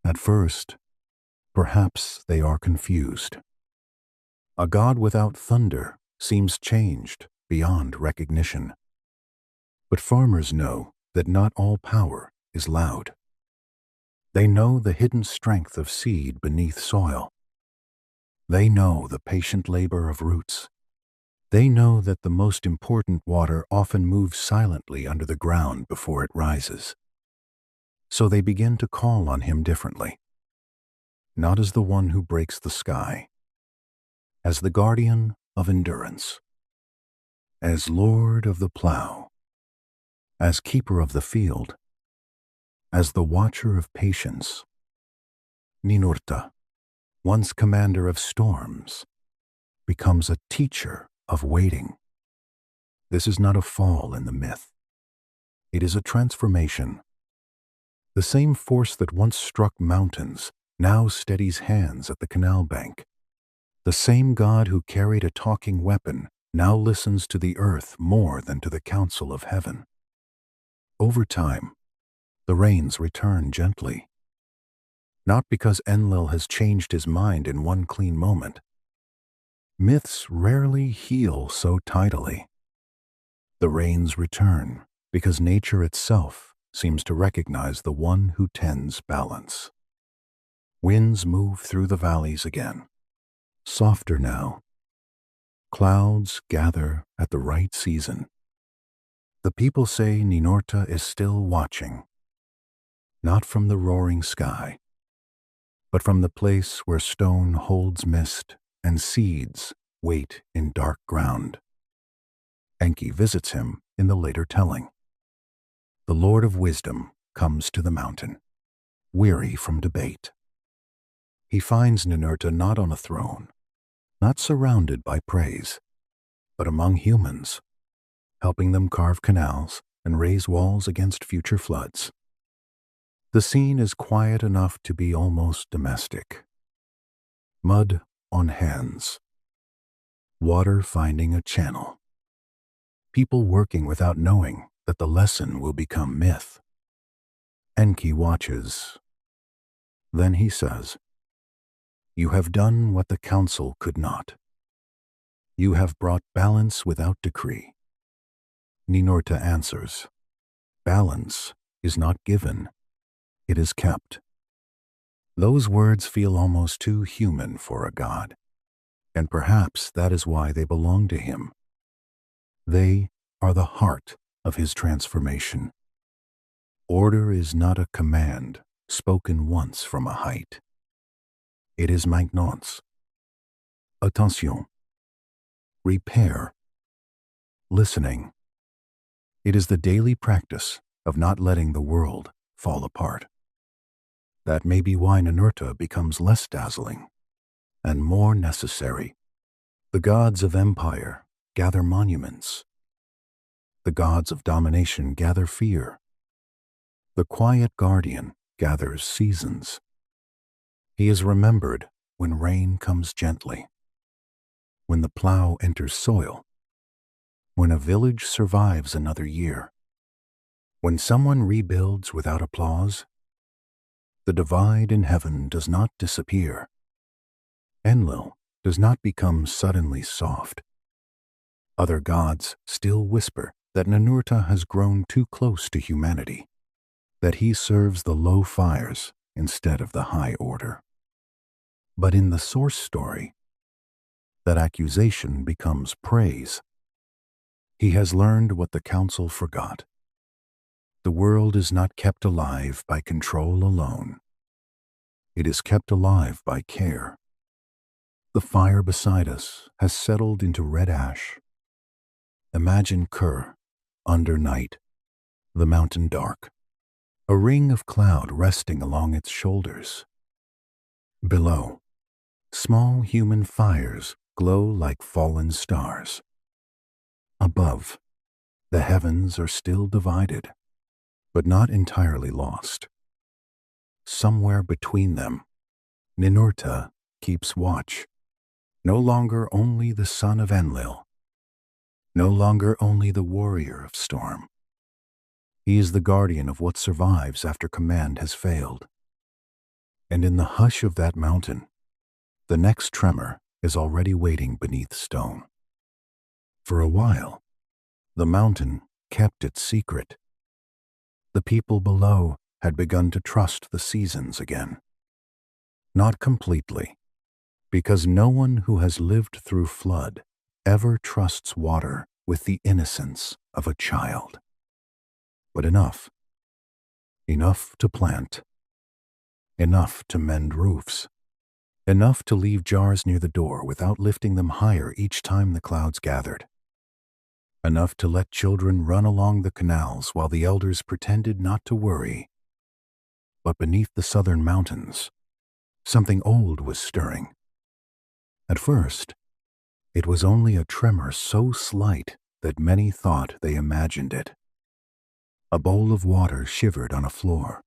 At first, perhaps they are confused. A god without thunder seems changed beyond recognition. But farmers know that not all power is loud. They know the hidden strength of seed beneath soil. They know the patient labor of roots. They know that the most important water often moves silently under the ground before it rises. So they begin to call on him differently. Not as the one who breaks the sky, as the guardian of endurance, as lord of the plow, as keeper of the field, as the watcher of patience. Ninurta, once commander of storms, becomes a teacher of waiting. This is not a fall in the myth. It is a transformation. The same force that once struck mountains now steadies hands at the canal bank. The same God who carried a talking weapon now listens to the earth more than to the counsel of heaven. Over time, the rains return gently. Not because Enlil has changed his mind in one clean moment. Myths rarely heal so tidily. The rains return because nature itself seems to recognize the one who tends balance. Winds move through the valleys again, softer now. Clouds gather at the right season. The people say Ninurta is still watching, not from the roaring sky, but from the place where stone holds mist and seeds wait in dark ground. Enki visits him in the later telling. The Lord of Wisdom comes to the mountain, weary from debate. He finds Ninurta not on a throne, not surrounded by praise, but among humans, helping them carve canals and raise walls against future floods. The scene is quiet enough to be almost domestic. Mud on hands, water finding a channel, people working without knowing that the lesson will become myth. Enki watches. Then he says, "You have done what the council could not. You have brought balance without decree." Ninurta answers, "Balance is not given, it is kept." Those words feel almost too human for a god, and perhaps that is why they belong to him. They are the heart of his transformation. Order is not a command spoken once from a height. It is maintenance. Attention. Repair. Listening. It is the daily practice of not letting the world fall apart. That may be why Ninurta becomes less dazzling and more necessary. The gods of empire gather monuments. The gods of domination gather fear. The quiet guardian gathers seasons. He is remembered when rain comes gently, when the plow enters soil, when a village survives another year, when someone rebuilds without applause. The divide in heaven does not disappear. Enlil does not become suddenly soft. Other gods still whisper that Ninurta has grown too close to humanity, that he serves the low fires instead of the high order. But in the source story, that accusation becomes praise. He has learned what the council forgot. The world is not kept alive by control alone. It is kept alive by care. The fire beside us has settled into red ash. Imagine Kur, under night, the mountain dark, a ring of cloud resting along its shoulders. Below, small human fires glow like fallen stars. Above, the heavens are still divided, but not entirely lost. Somewhere between them, Ninurta keeps watch, no longer only the son of Enlil, no longer only the warrior of storm. He is the guardian of what survives after command has failed. And in the hush of that mountain, the next tremor is already waiting beneath stone. For a while, the mountain kept its secret. The people below had begun to trust the seasons again. Not completely, because no one who has lived through flood ever trusts water with the innocence of a child. But enough. Enough to plant. Enough to mend roofs. Enough to leave jars near the door without lifting them higher each time the clouds gathered. Enough to let children run along the canals while the elders pretended not to worry. But beneath the southern mountains, something old was stirring. At first, it was only a tremor so slight that many thought they imagined it. A bowl of water shivered on a floor.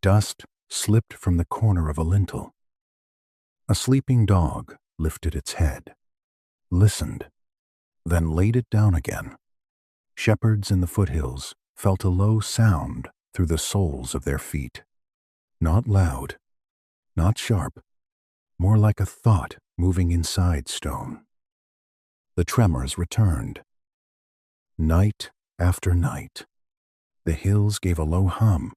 Dust slipped from the corner of a lintel. A sleeping dog lifted its head, listened, then laid it down again. Shepherds in the foothills felt a low sound through the soles of their feet. Not loud, not sharp, more like a thought moving inside stone. The tremors returned. Night after night, the hills gave a low hum.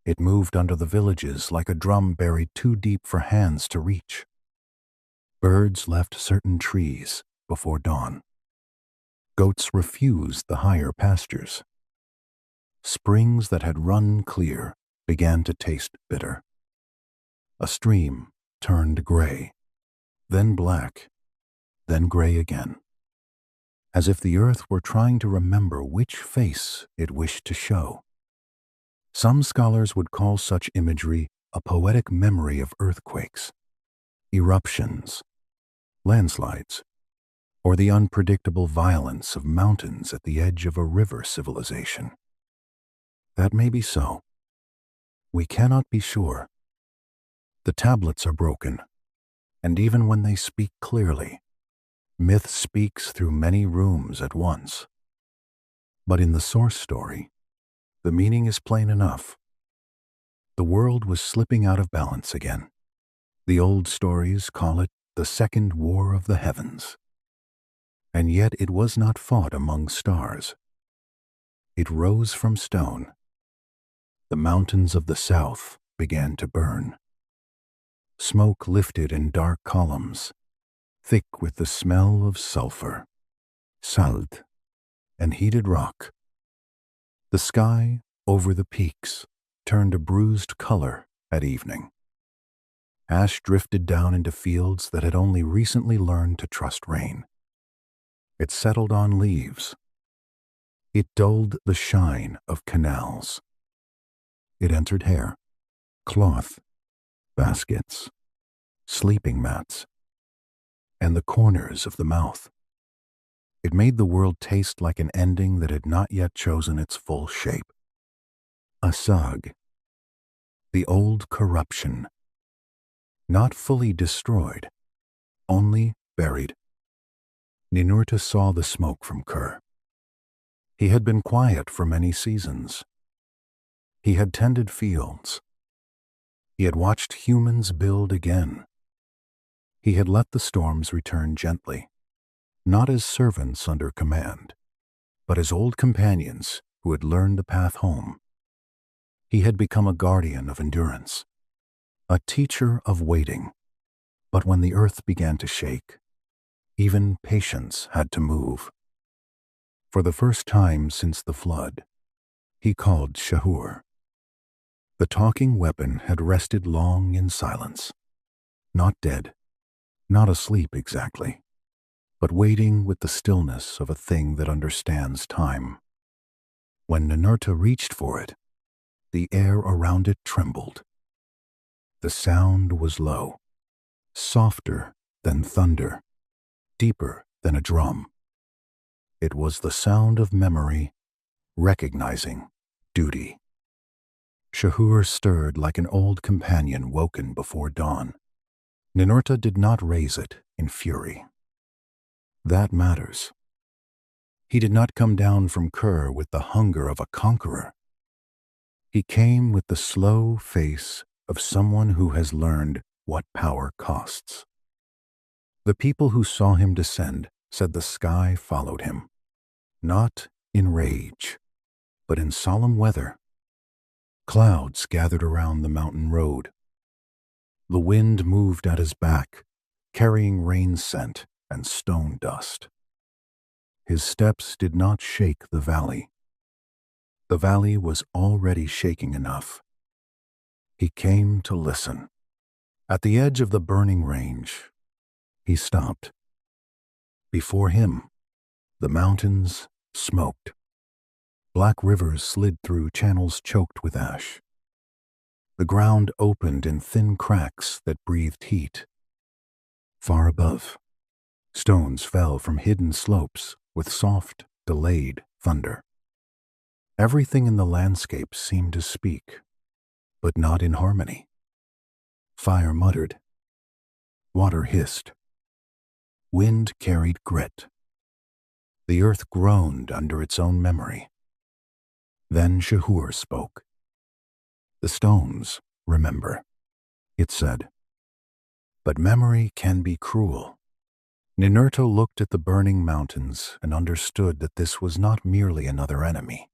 It moved under the villages like a drum buried too deep for hands to reach. Birds left certain trees before dawn. Goats refused the higher pastures. Springs that had run clear began to taste bitter. A stream turned gray, then black, then gray again, as if the earth were trying to remember which face it wished to show. Some scholars would call such imagery a poetic memory of earthquakes, eruptions, landslides, or the unpredictable violence of mountains at the edge of a river civilization. That may be so. We cannot be sure. The tablets are broken, and even when they speak clearly, myth speaks through many rooms at once. But in the source story, the meaning is plain enough. The world was slipping out of balance again. The old stories call it the Second War of the Heavens. And yet it was not fought among stars. It rose from stone. The mountains of the south began to burn. Smoke lifted in dark columns, thick with the smell of sulfur, salt, and heated rock. The sky over the peaks turned a bruised color at evening. Ash drifted down into fields that had only recently learned to trust rain. It settled on leaves. It dulled the shine of canals. It entered hair, cloth, baskets, sleeping mats, and the corners of the mouth. It made the world taste like an ending that had not yet chosen its full shape. Asag, the old corruption, not fully destroyed, only buried. Ninurta saw the smoke from Ker. He had been quiet for many seasons. He had tended fields. He had watched humans build again. He had let the storms return gently, not as servants under command, but as old companions who had learned the path home. He had become a guardian of endurance, a teacher of waiting. But when the earth began to shake, even patience had to move. For the first time since the flood, he called Shahur. The talking weapon had rested long in silence, not dead, not asleep exactly, but waiting with the stillness of a thing that understands time. When Ninurta reached for it, the air around it trembled. The sound was low, softer than thunder, deeper than a drum. It was the sound of memory, recognizing duty. Shahur stirred like an old companion woken before dawn. Ninurta did not raise it in fury. That matters. He did not come down from Ker with the hunger of a conqueror. He came with the slow face of someone who has learned what power costs. The people who saw him descend said the sky followed him, not in rage, but in solemn weather. Clouds gathered around the mountain road. The wind moved at his back, carrying rain scent and stone dust. His steps did not shake the valley. The valley was already shaking enough. He came to listen. At the edge of the burning range, he stopped. Before him, the mountains smoked. Black rivers slid through channels choked with ash. The ground opened in thin cracks that breathed heat. Far above, stones fell from hidden slopes with soft, delayed thunder. Everything in the landscape seemed to speak, but not in harmony. Fire muttered. Water hissed. Wind carried grit. The earth groaned under its own memory. Then Shahur spoke. The stones remember, it said. But memory can be cruel. Ninurta looked at the burning mountains and understood that this was not merely another enemy.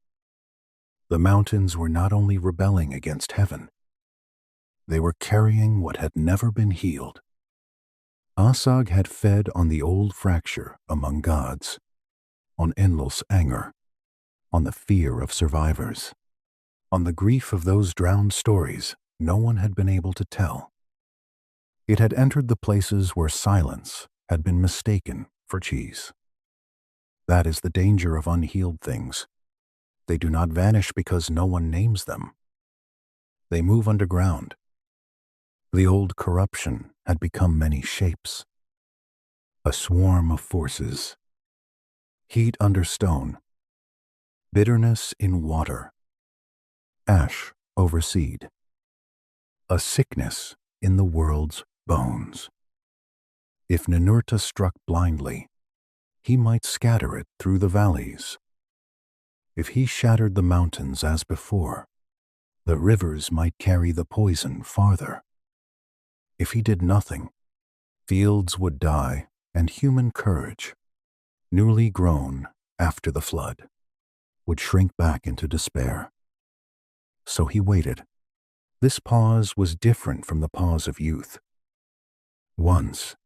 The mountains were not only rebelling against heaven, they were carrying what had never been healed. Asag had fed on the old fracture among gods, on Enlil's anger, on the fear of survivors, on the grief of those drowned stories no one had been able to tell. It had entered the places where silence had been mistaken for cheese. That is the danger of unhealed things. They do not vanish because no one names them. They move underground. The old corruption had become many shapes. A swarm of forces. Heat under stone. Bitterness in water. Ash over seed. A sickness in the world's bones. If Ninurta struck blindly, he might scatter it through the valleys. If he shattered the mountains as before, the rivers might carry the poison farther. If he did nothing, fields would die and human courage, newly grown after the flood, would shrink back into despair. So he waited. This pause was different from the pause of youth. Once,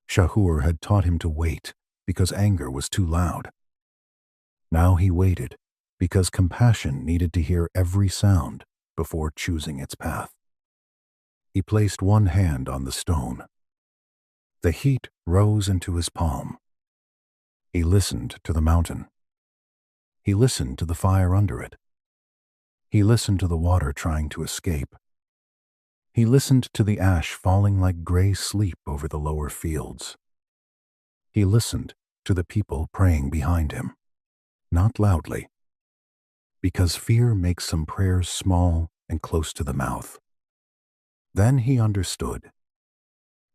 Shahur had taught him to wait because anger was too loud. Now he waited because compassion needed to hear every sound before choosing its path. He placed one hand on the stone. The heat rose into his palm. He listened to the mountain. He listened to the fire under it. He listened to the water trying to escape. He listened to the ash falling like gray sleep over the lower fields. He listened to the people praying behind him, not loudly, because fear makes some prayers small and close to the mouth. Then he understood.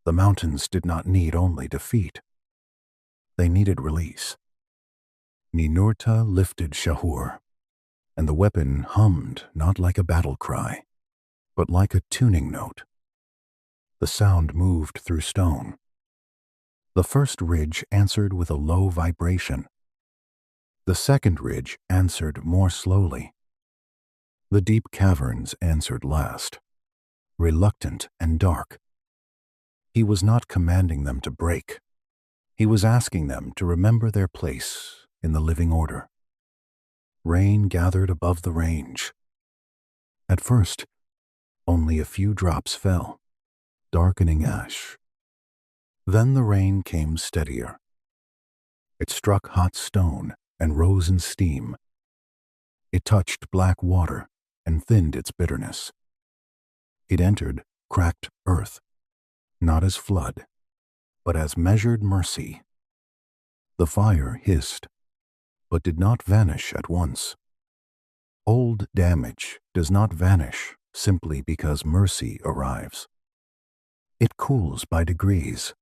The mountains did not need only defeat. They needed release. Ninurta lifted Shahur, and the weapon hummed not like a battle cry, but like a tuning note. The sound moved through stone. The first ridge answered with a low vibration. The second ridge answered more slowly. The deep caverns answered last, reluctant and dark. He was not commanding them to break. He was asking them to remember their place in the living order. Rain gathered above the range. At first, only a few drops fell, darkening ash. Then the rain came steadier. It struck hot stone and rose in steam. It touched black water and thinned its bitterness. It entered cracked earth, not as flood, but as measured mercy. The fire hissed, but did not vanish at once. Old damage does not vanish simply because mercy arrives. It cools by degrees.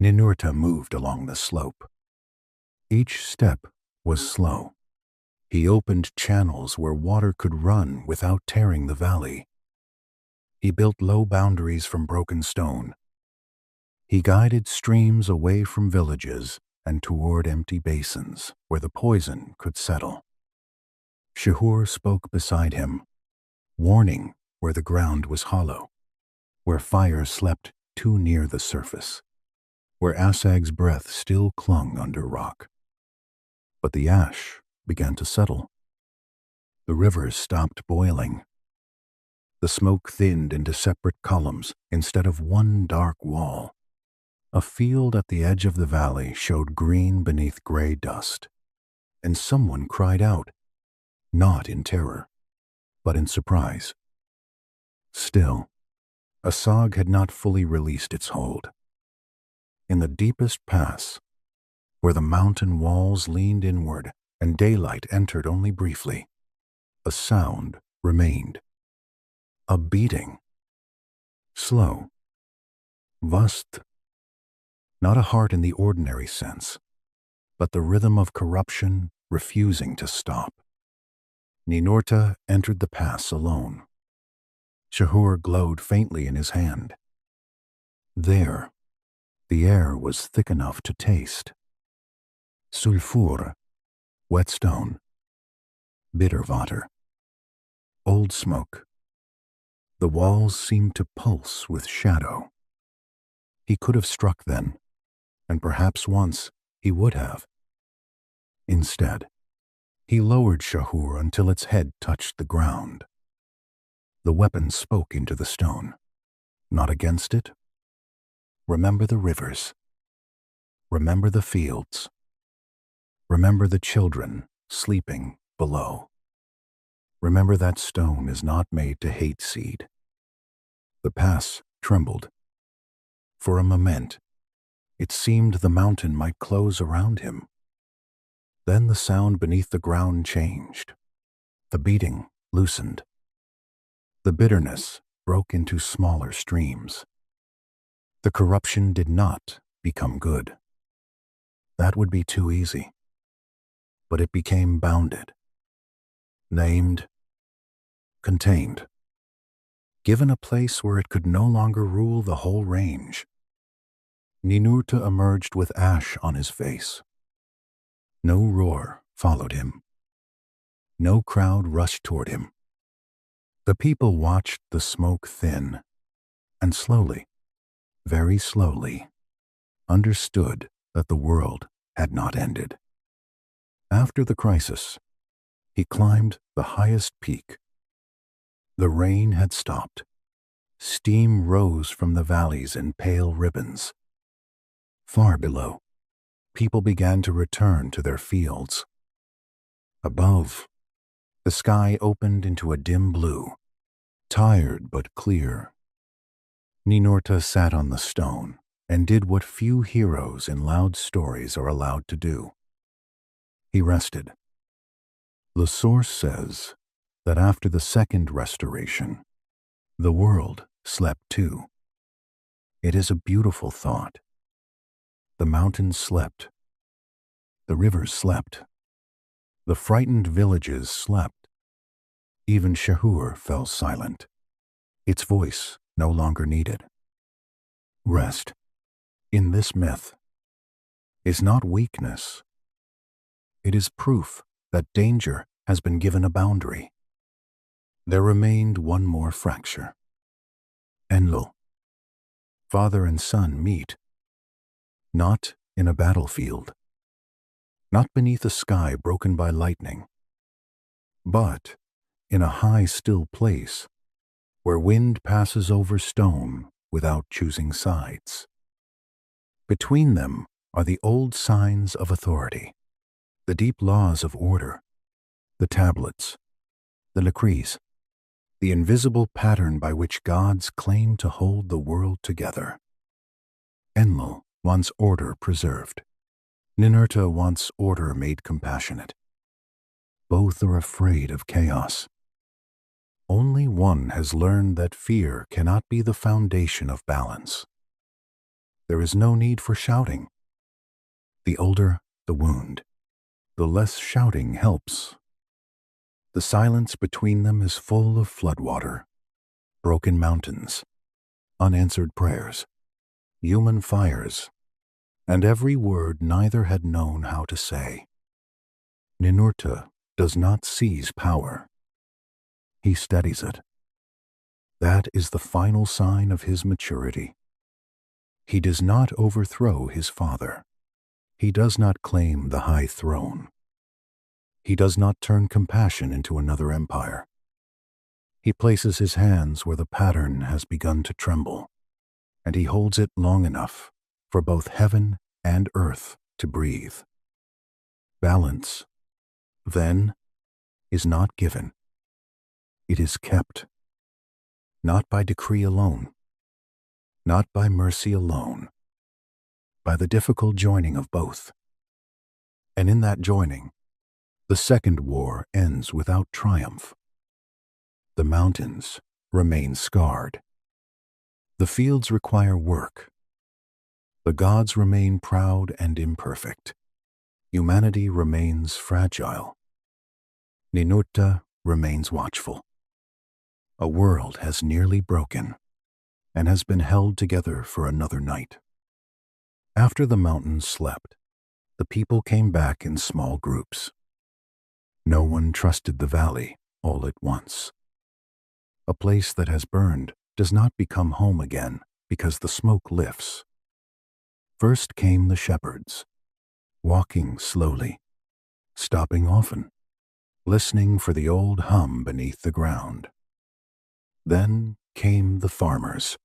Ninurta moved along the slope. Each step was slow. He opened channels where water could run without tearing the valley. He built low boundaries from broken stone. He guided streams away from villages and toward empty basins where the poison could settle. Shahur spoke beside him, warning where the ground was hollow, where fire slept too near the surface, where Asag's breath still clung under rock. But the ash began to settle. The rivers stopped boiling. The smoke thinned into separate columns instead of one dark wall. A field at the edge of the valley showed green beneath gray dust, and someone cried out, not in terror, but in surprise. Still, Asag had not fully released its hold. In the deepest pass, where the mountain walls leaned inward and daylight entered only briefly, a sound remained. A beating. Slow. Vast. Not a heart in the ordinary sense, but the rhythm of corruption refusing to stop. Ninurta entered the pass alone. Shahur glowed faintly in his hand. There, the air was thick enough to taste. Sulfur, whetstone, bitter water, old smoke. The walls seemed to pulse with shadow. He could have struck then, and perhaps once he would have. Instead, he lowered Shahur until its head touched the ground. The weapon spoke into the stone. Not against it. Remember the rivers. Remember the fields. Remember the children sleeping below. Remember that stone is not made to hate seed. The pass trembled. For a moment, it seemed the mountain might close around him. Then the sound beneath the ground changed. The beating loosened. The bitterness broke into smaller streams. The corruption did not become good. That would be too easy. But it became bounded, named, contained, given a place where it could no longer rule the whole range. Ninurta emerged with ash on his face. No roar followed him. No crowd rushed toward him. The people watched the smoke thin, and slowly, very slowly, understood that the world had not ended. After the crisis, he climbed the highest peak. The rain had stopped. Steam rose from the valleys in pale ribbons. Far below, people began to return to their fields. Above, the sky opened into a dim blue, tired but clear. Ninurta sat on the stone and did what few heroes in loud stories are allowed to do. He rested. The source says that after the second restoration, the world slept too. It is a beautiful thought. The mountains slept. The rivers slept. The frightened villages slept. Even Shahur fell silent. Its voice no longer needed. Rest, in this myth, is not weakness. It is proof that danger has been given a boundary. There remained one more fracture. Enlil. Father and son meet. Not in a battlefield. Not beneath a sky broken by lightning. But in a high, still place where wind passes over stone without choosing sides. Between them are the old signs of authority, the deep laws of order, the tablets, the decrees, the invisible pattern by which gods claim to hold the world together. Enlil wants order preserved. Ninurta wants order made compassionate. Both are afraid of chaos. Only one has learned that fear cannot be the foundation of balance. There is no need for shouting. The older the wound, the less shouting helps. The silence between them is full of floodwater, broken mountains, unanswered prayers, human fires, and every word neither had known how to say. Ninurta does not seize power. He steadies it. That is the final sign of his maturity. He does not overthrow his father. He does not claim the high throne. He does not turn compassion into another empire. He places his hands where the pattern has begun to tremble, and he holds it long enough for both heaven and earth to breathe. Balance, then, is not given. It is kept. Not by decree alone, not by mercy alone, by the difficult joining of both. And in that joining, the second war ends without triumph. The mountains remain scarred. The fields require work. The gods remain proud and imperfect. Humanity remains fragile. Ninurta remains watchful. A world has nearly broken and has been held together for another night. After the mountains slept, the people came back in small groups. No one trusted the valley all at once. A place that has burned does not become home again because the smoke lifts. First came the shepherds, walking slowly, stopping often, listening for the old hum beneath the ground. Then came the farmers,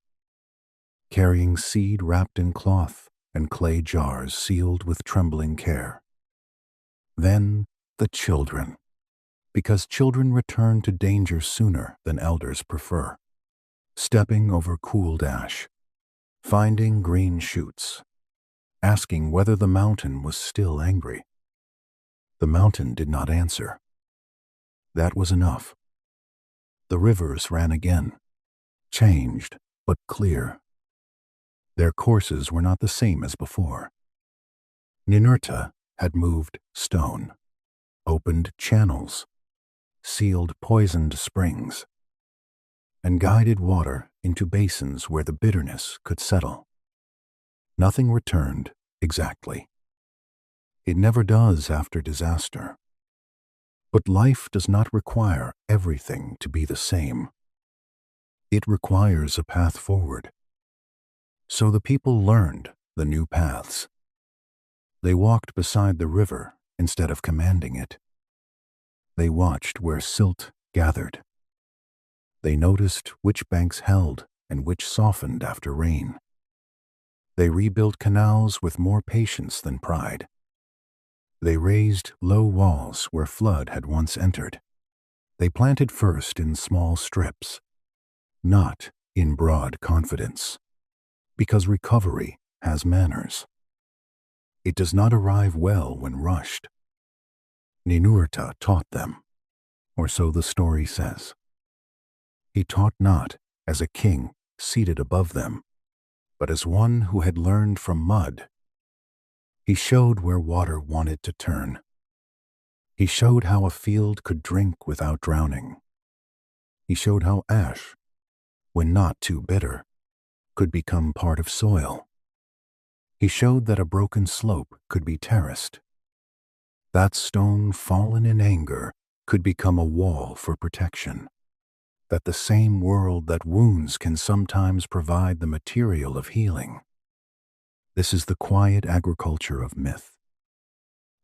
carrying seed wrapped in cloth and clay jars sealed with trembling care. Then the children, because children return to danger sooner than elders prefer, stepping over cooled ash, finding green shoots, asking whether the mountain was still angry. The mountain did not answer. That was enough. The rivers ran again, changed but clear. Their courses were not the same as before. Ninurta had moved stone, opened channels, sealed poisoned springs, and guided water into basins where the bitterness could settle. Nothing returned exactly. It never does after disaster. But life does not require everything to be the same. It requires a path forward. So the people learned the new paths. They walked beside the river instead of commanding it. They watched where silt gathered. They noticed which banks held and which softened after rain. They rebuilt canals with more patience than pride. They raised low walls where flood had once entered. They planted first in small strips, not in broad confidence, because recovery has manners. It does not arrive well when rushed. Ninurta taught them, or so the story says. He taught not as a king seated above them, but as one who had learned from mud. He showed where water wanted to turn. He showed how a field could drink without drowning. He showed how ash, when not too bitter, could become part of soil. He showed that a broken slope could be terraced. That stone fallen in anger could become a wall for protection. That the same world that wounds can sometimes provide the material of healing. This is the quiet agriculture of myth.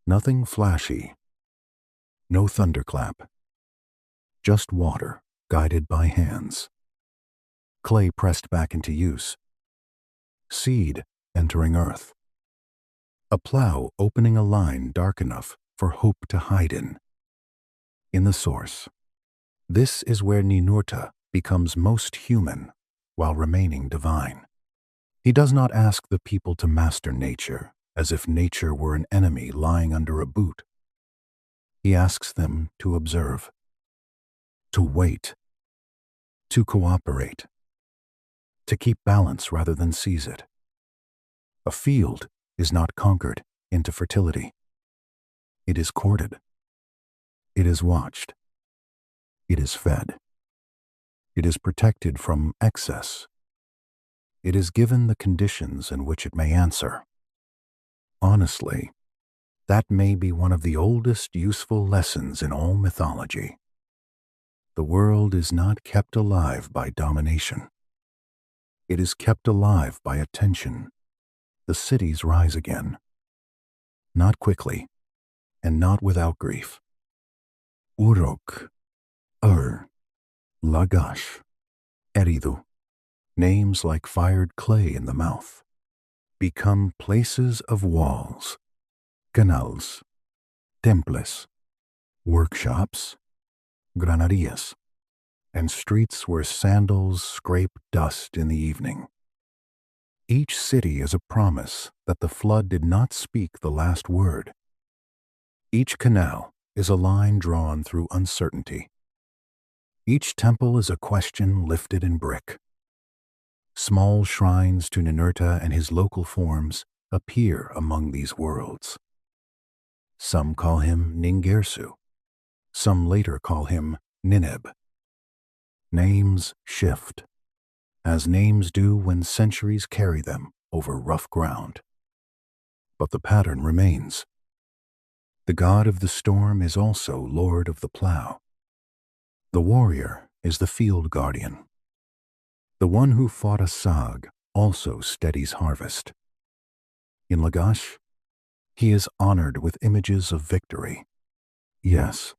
Nothing flashy, no thunderclap, just water guided by hands. Clay pressed back into use. Seed entering earth. A plow opening a line dark enough for hope to hide in. In the source. This is where Ninurta becomes most human while remaining divine. He does not ask the people to master nature as if nature were an enemy lying under a boot. He asks them to observe, to wait, to cooperate, to keep balance rather than seize it. A field is not conquered into fertility. It is courted. It is watched. It is fed. It is protected from excess. It is given the conditions in which it may answer. Honestly, that may be one of the oldest useful lessons in all mythology. The world is not kept alive by domination. It is kept alive by attention. The cities rise again. Not quickly, and not without grief. Uruk, Lagash, Eridu, names like fired clay in the mouth, become places of walls, canals, temples, workshops, granarias, and streets where sandals scrape dust in the evening. Each city is a promise that the flood did not speak the last word. Each canal is a line drawn through uncertainty. Each temple is a question lifted in brick. Small shrines to Ninurta and his local forms appear among these worlds. Some call him Ningersu. Some later call him Nineb. Names shift, as names do when centuries carry them over rough ground. But the pattern remains. The god of the storm is also lord of the plow. The warrior is the field guardian. The one who fought Asag also steadies harvest. In Lagash, he is honored with images of victory. Yes,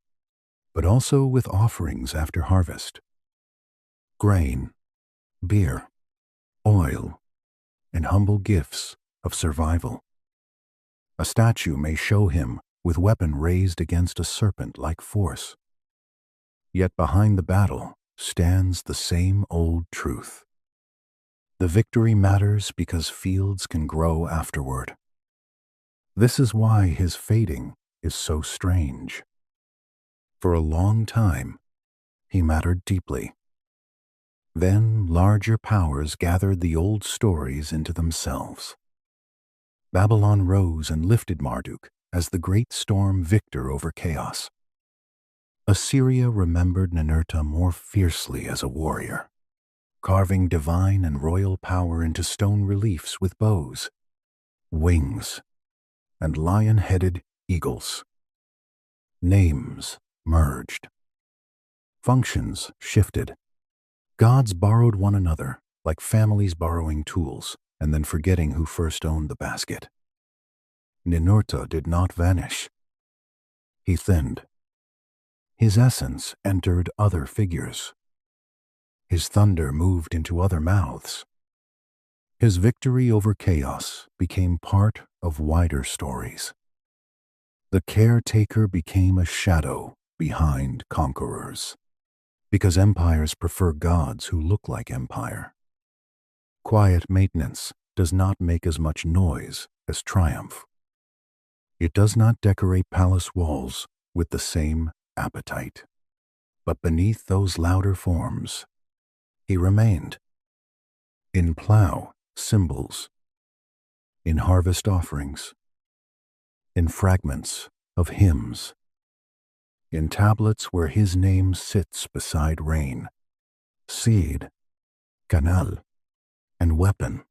but also with offerings after harvest. Grain, beer, oil, and humble gifts of survival. A statue may show him with weapon raised against a serpent-like force. Yet behind the battle stands the same old truth. The victory matters because fields can grow afterward. This is why his fading is so strange. For a long time, he mattered deeply. Then larger powers gathered the old stories into themselves. Babylon rose and lifted Marduk as the great storm victor over chaos. Assyria remembered Ninurta more fiercely as a warrior, carving divine and royal power into stone reliefs with bows, wings, and lion-headed eagles. Names merged. Functions shifted. Gods borrowed one another, like families borrowing tools and then forgetting who first owned the basket. Ninurta did not vanish. He thinned. His essence entered other figures. His thunder moved into other mouths. His victory over chaos became part of wider stories. The caretaker became a shadow behind conquerors, because empires prefer gods who look like empire. Quiet maintenance does not make as much noise as triumph. It does not decorate palace walls with the same appetite. But beneath those louder forms, he remained. In plow, symbols. In harvest offerings. In fragments of hymns. In tablets where his name sits beside rain, seed, canal, and weapon.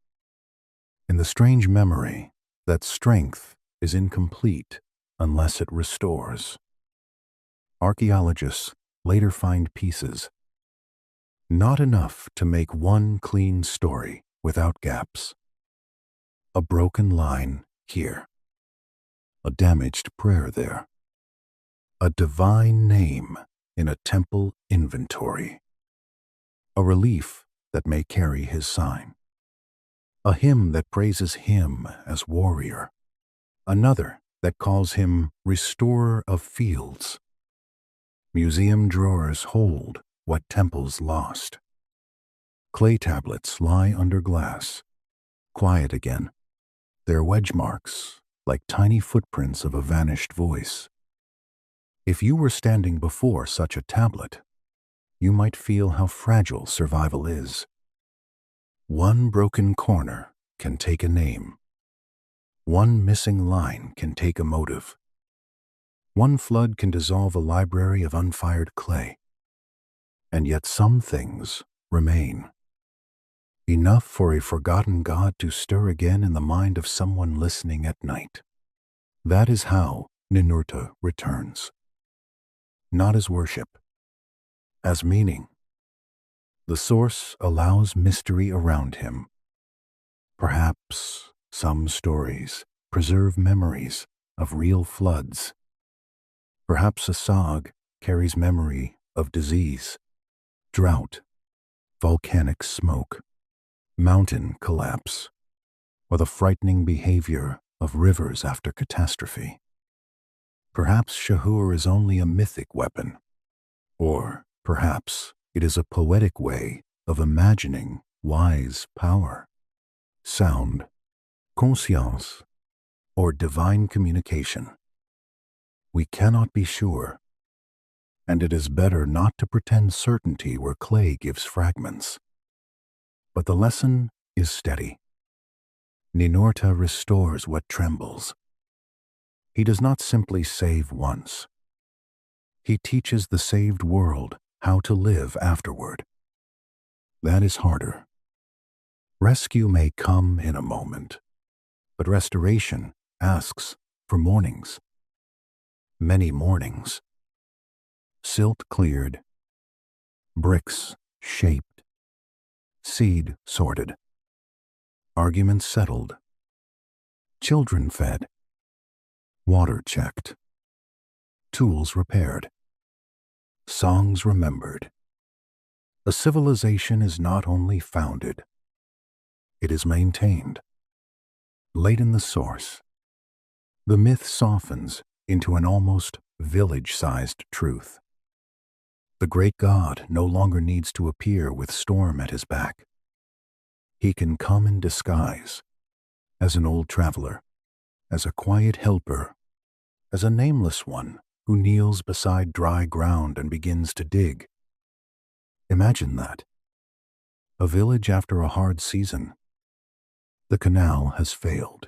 In the strange memory that strength is incomplete unless it restores. Archaeologists later find pieces. Not enough to make one clean story without gaps. A broken line here. A damaged prayer there. A divine name in a temple inventory. A relief that may carry his sign. A hymn that praises him as warrior. Another that calls him restorer of fields. Museum drawers hold what temples lost. Clay tablets lie under glass, quiet again, their wedge marks like tiny footprints of a vanished voice. If you were standing before such a tablet, you might feel how fragile survival is. One broken corner can take a name. One missing line can take a motive. One flood can dissolve a library of unfired clay. And yet some things remain. Enough for a forgotten god to stir again in the mind of someone listening at night. That is how Ninurta returns. Not as worship, as meaning. The source allows mystery around him. Perhaps some stories preserve memories of real floods. Perhaps Asag carries memory of disease, drought, volcanic smoke, mountain collapse, or the frightening behavior of rivers after catastrophe. Perhaps Shahur is only a mythic weapon, or perhaps it is a poetic way of imagining wise power, sound, conscience, or divine communication. We cannot be sure, and it is better not to pretend certainty where clay gives fragments. But the lesson is steady. Ninurta restores what trembles. He does not simply save once. He teaches the saved world how to live afterward. That is harder. Rescue may come in a moment, but restoration asks for mornings. Many mornings. Silt cleared, bricks shaped, seed sorted, arguments settled, children fed, water checked, tools repaired, songs remembered. A civilization is not only founded, it is maintained. Late in the source, the myth softens into an almost village-sized truth. The great god no longer needs to appear with storm at his back. He can come in disguise, as an old traveler, as a quiet helper, as a nameless one who kneels beside dry ground and begins to dig. Imagine that. A village after a hard season. The canal has failed.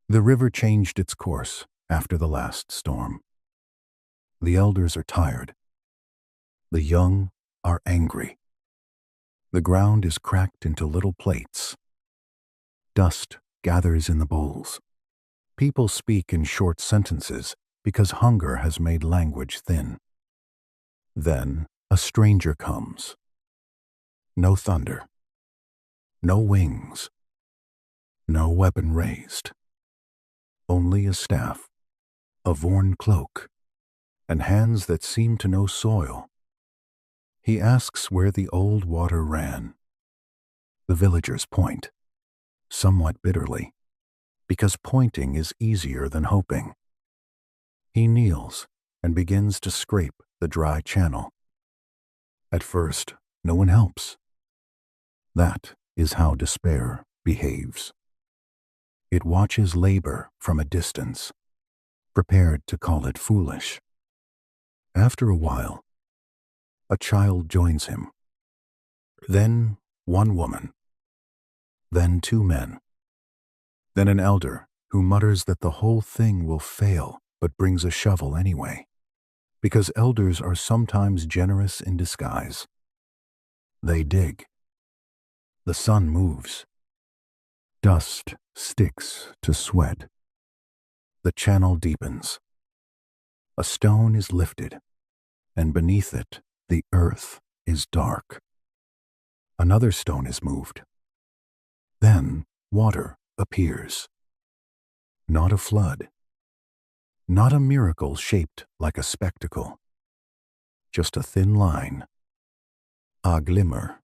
The river changed its course after the last storm. The elders are tired. The young are angry. The ground is cracked into little plates. Dust gathers in the bowls. People speak in short sentences because hunger has made language thin. Then a stranger comes. No thunder. No wings. No weapon raised. Only a staff, a worn cloak, and hands that seem to know soil. He asks where the old water ran. The villagers point, somewhat bitterly, because pointing is easier than hoping. He kneels and begins to scrape the dry channel. At first, no one helps. That is how despair behaves. It watches labor from a distance, prepared to call it foolish. After a while, a child joins him. Then one woman. Then two men. Then an elder who mutters that the whole thing will fail but brings a shovel anyway, because elders are sometimes generous in disguise. They dig. The sun moves. Dust sticks to sweat. The channel deepens. A stone is lifted, and beneath it, the earth is dark. Another stone is moved. Then water appears. Not a flood. Not a miracle shaped like a spectacle. Just a thin line. A glimmer.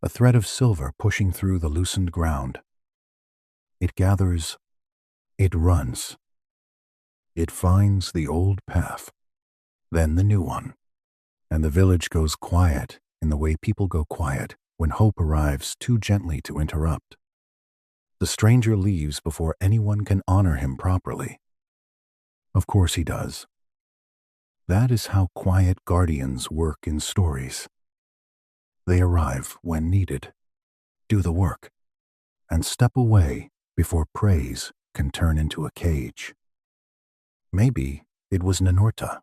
A thread of silver pushing through the loosened ground. It gathers. It runs. It finds the old path, then the new one, and the village goes quiet in the way people go quiet when hope arrives too gently to interrupt. The stranger leaves before anyone can honor him properly. Of course he does. That is how quiet guardians work in stories. They arrive when needed, do the work, and step away before praise can turn into a cage. Maybe it was Ninurta.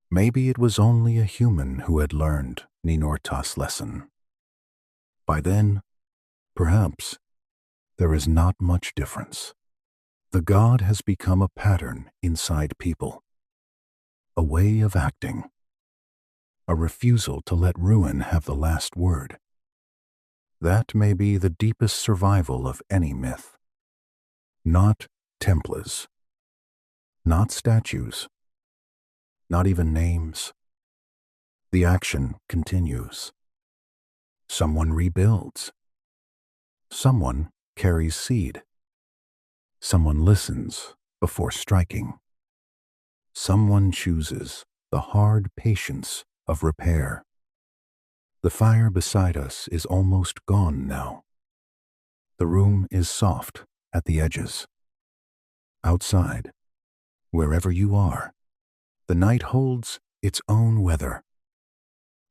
Maybe it was only a human who had learned Ninurta's lesson. By then, perhaps, there is not much difference. The god has become a pattern inside people, a way of acting, a refusal to let ruin have the last word. That may be the deepest survival of any myth. Not temples, not statues, not even names. The action continues. Someone rebuilds. Someone carries seed. Someone listens before striking. Someone chooses the hard patience of repair. The fire beside us is almost gone now. The room is soft at the edges. Outside, Wherever you are, the night holds its own weather.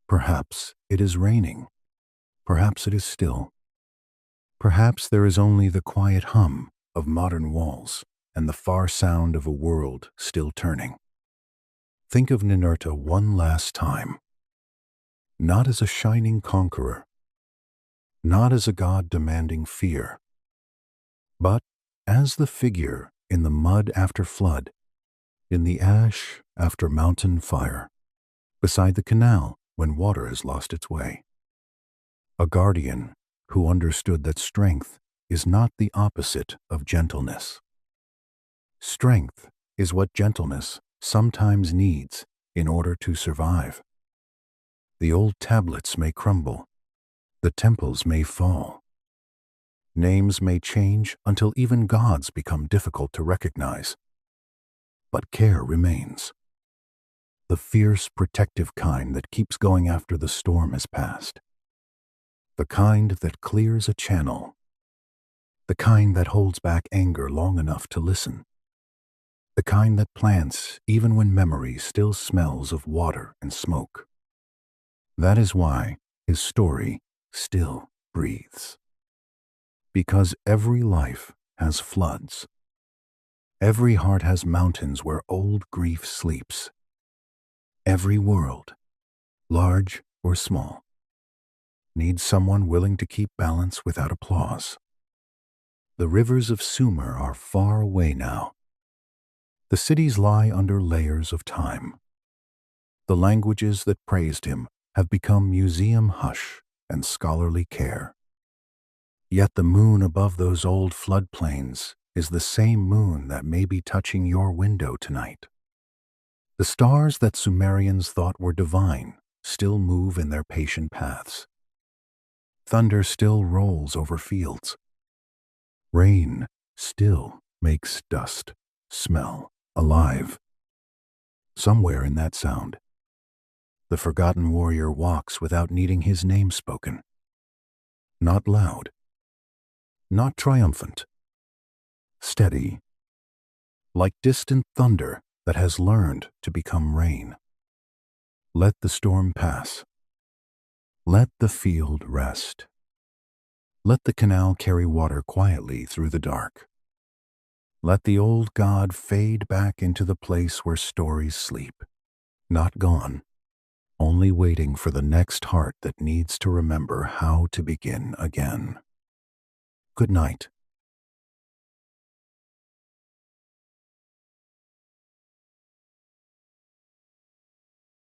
Perhaps it is raining. Perhaps it is still. Perhaps there is only the quiet hum of modern walls and the far sound of a world still turning. Think of Ninurta one last time, not as a shining conqueror, not as a god demanding fear, but as the figure in the mud after flood, in the ash after mountain fire, beside the canal when water has lost its way. A guardian who understood that strength is not the opposite of gentleness. Strength is what gentleness sometimes needs in order to survive. The old tablets may crumble, the temples may fall. Names may change until even gods become difficult to recognize. But care remains. The fierce, protective kind that keeps going after the storm has passed. The kind that clears a channel. The kind that holds back anger long enough to listen. The kind that plants even when memory still smells of water and smoke. That is why his story still breathes. Because every life has floods. Every heart has mountains where old grief sleeps. Every world, large or small, needs someone willing to keep balance without applause. The rivers of Sumer are far away now. The cities lie under layers of time. The languages that praised him have become museum hush and scholarly care. Yet the moon above those old floodplains is the same moon that may be touching your window tonight. The stars that Sumerians thought were divine still move in their patient paths. Thunder still rolls over fields. Rain still makes dust smell alive. Somewhere in that sound, the forgotten warrior walks without needing his name spoken. Not loud, not triumphant, steady, like distant thunder that has learned to become rain. Let the storm pass. Let the field rest. Let the canal carry water quietly through the dark. Let the old god fade back into the place where stories sleep, not gone, only waiting for the next heart that needs to remember how to begin again. Good night.